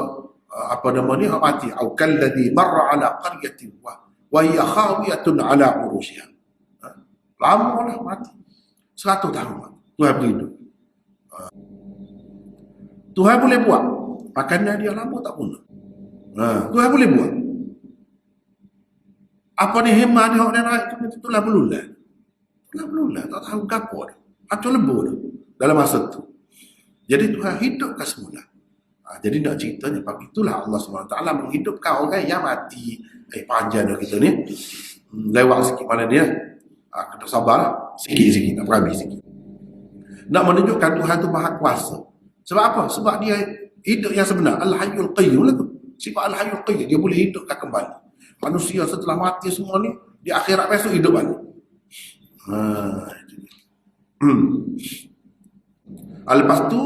apa nama ni, mati. Au kalladhi marra ala qaryatin wa hiya khawiyatun ala urushiha. Lama lah mati. 100 tahun mati. Tuhan beri hidup. Tuhan boleh buat. Makanan dia lama tak guna. Tuhan boleh buat. Apa ni hemah dia orang naik tu lah belulah. Lah belulah, tak tahu gapo dah. Atau lebur dah dalam masa tu. Jadi Tuhan hidupkan semula. Jadi nak ceritanya pagi itulah Allah SWT menghidupkan orang yang mati. Panjang dah kita ni. Lewat sikit mana dia. Kena sabar sikit-sikit, nak berhabis sikit. Nak menunjukkan Tuhan tu maha kuasa. Sebab apa? Sebab dia hidup yang sebenar. Al-Hayyul Qayyum lah tu. Sifat Al-Hayyul Qayyum, dia boleh hidupkan kembali. Manusia setelah mati semua ni, di akhirat besok hidup balik. Lepas tu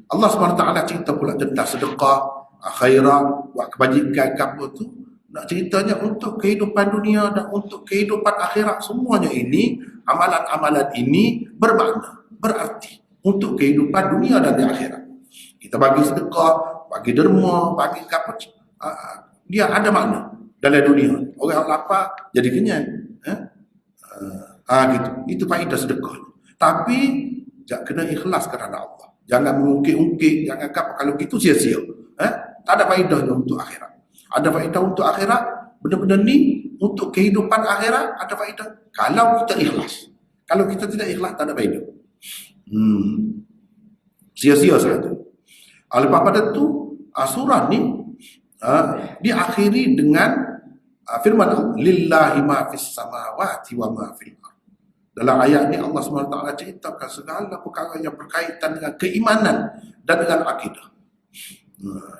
Allah SWT cerita pula tentang sedekah, khairat, buat kebajikan ke apa tu. Nak ceritanya untuk kehidupan dunia dan untuk kehidupan akhirat, semuanya ini, amalan-amalan ini bermakna, berarti untuk kehidupan dunia dan di akhirat. Kita bagi sedekah, bagi derma, bagi apa, dia ada makna dalam dunia. Orang lapar jadi kenyang. Gitu. Itu faedah sedekah. Tapi kena ikhlas kerana Allah. Jangan mengungkit-ungkit, jangan apa. Kalau gitu sia-sia. Tak ada faedahnya untuk akhirat. Ada faedah untuk akhirat, benda-benda ni untuk kehidupan akhirat ada faedah. Kalau kita ikhlas. Kalau kita tidak ikhlas, tak ada faedah. Sia-sia sahaja. Lepas pada tu, surah ni diakhiri dengan firman Allah, lillahi ma fis samawati wa ma fil ardh. Dalam ayat ni Allah SWT ceritakan segala perkara yang berkaitan dengan keimanan dan dengan akidah.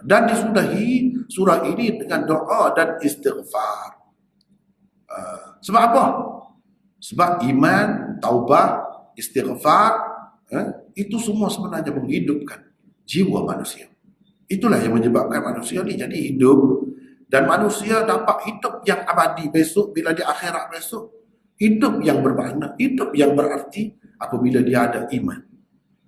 Dan disudahi surah ini dengan doa dan istighfar. Sebab apa? Sebab iman, taubah, istighfar, itu semua sebenarnya menghidupkan jiwa manusia. Itulah yang menyebabkan manusia ni jadi hidup. Dan manusia dapat hidup yang abadi besok, bila di akhirat besok. Hidup yang bermakna, hidup yang berarti apabila dia ada iman.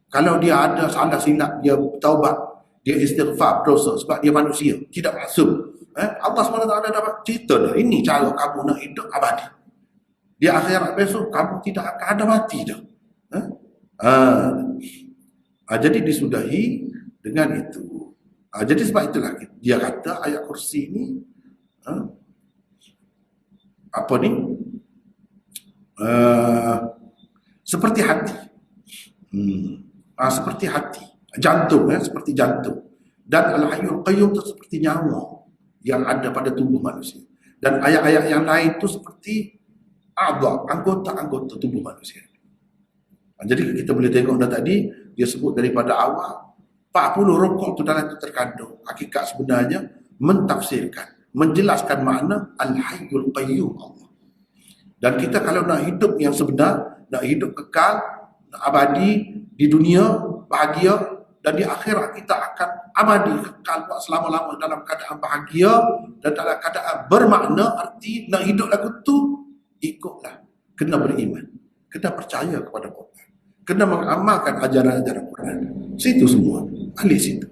Kalau dia ada salah silap, dia taubat, dia istighfar, dosa, sebab dia manusia, tidak maksum. Allah SWT dapat cerita dah, ini cara kamu nak hidup abadi. Di akhirat besok, kamu tidak akan ada mati dah. Jadi disudahi dengan itu. Jadi sebab itulah dia kata ayat kursi ini apa ni? Seperti hati. Seperti hati. Jantung, seperti jantung. Dan Al-Hayyul Qayyum itu seperti nyawa yang ada pada tubuh manusia. Dan ayat-ayat yang lain itu seperti anggota-anggota tubuh manusia. Jadi kita boleh tengok dah tadi, dia sebut daripada awal 40 rukuk tu dalam itu terkandung. Hakikat sebenarnya mentafsirkan, menjelaskan makna Al-Hayyul Qayyum Allah. Dan kita kalau nak hidup yang sebenar, nak hidup kekal, nak abadi di dunia, bahagia, dan di akhirat kita akan abadi kekal buat selama-lama dalam keadaan bahagia dan dalam keadaan bermakna. Arti nak hidup lagu tu, ikutlah. Kena beriman. Kena percaya kepada Quran. Kena mengamalkan ajaran-ajaran Quran. Situ semua. Ahli situ.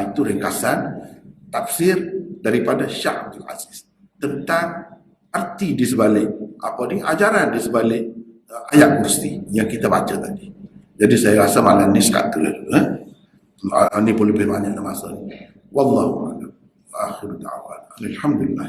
Itu ringkasan tafsir daripada Syekh Abdul Aziz tentang arti di sebalik ajaran di sebalik ayat kursi yang kita baca tadi. Jadi saya rasa malam ni sekat tu dulu. Ini pun lebih banyak masa ni. Wallahu a'lam. Akhir da'wan. Alhamdulillah.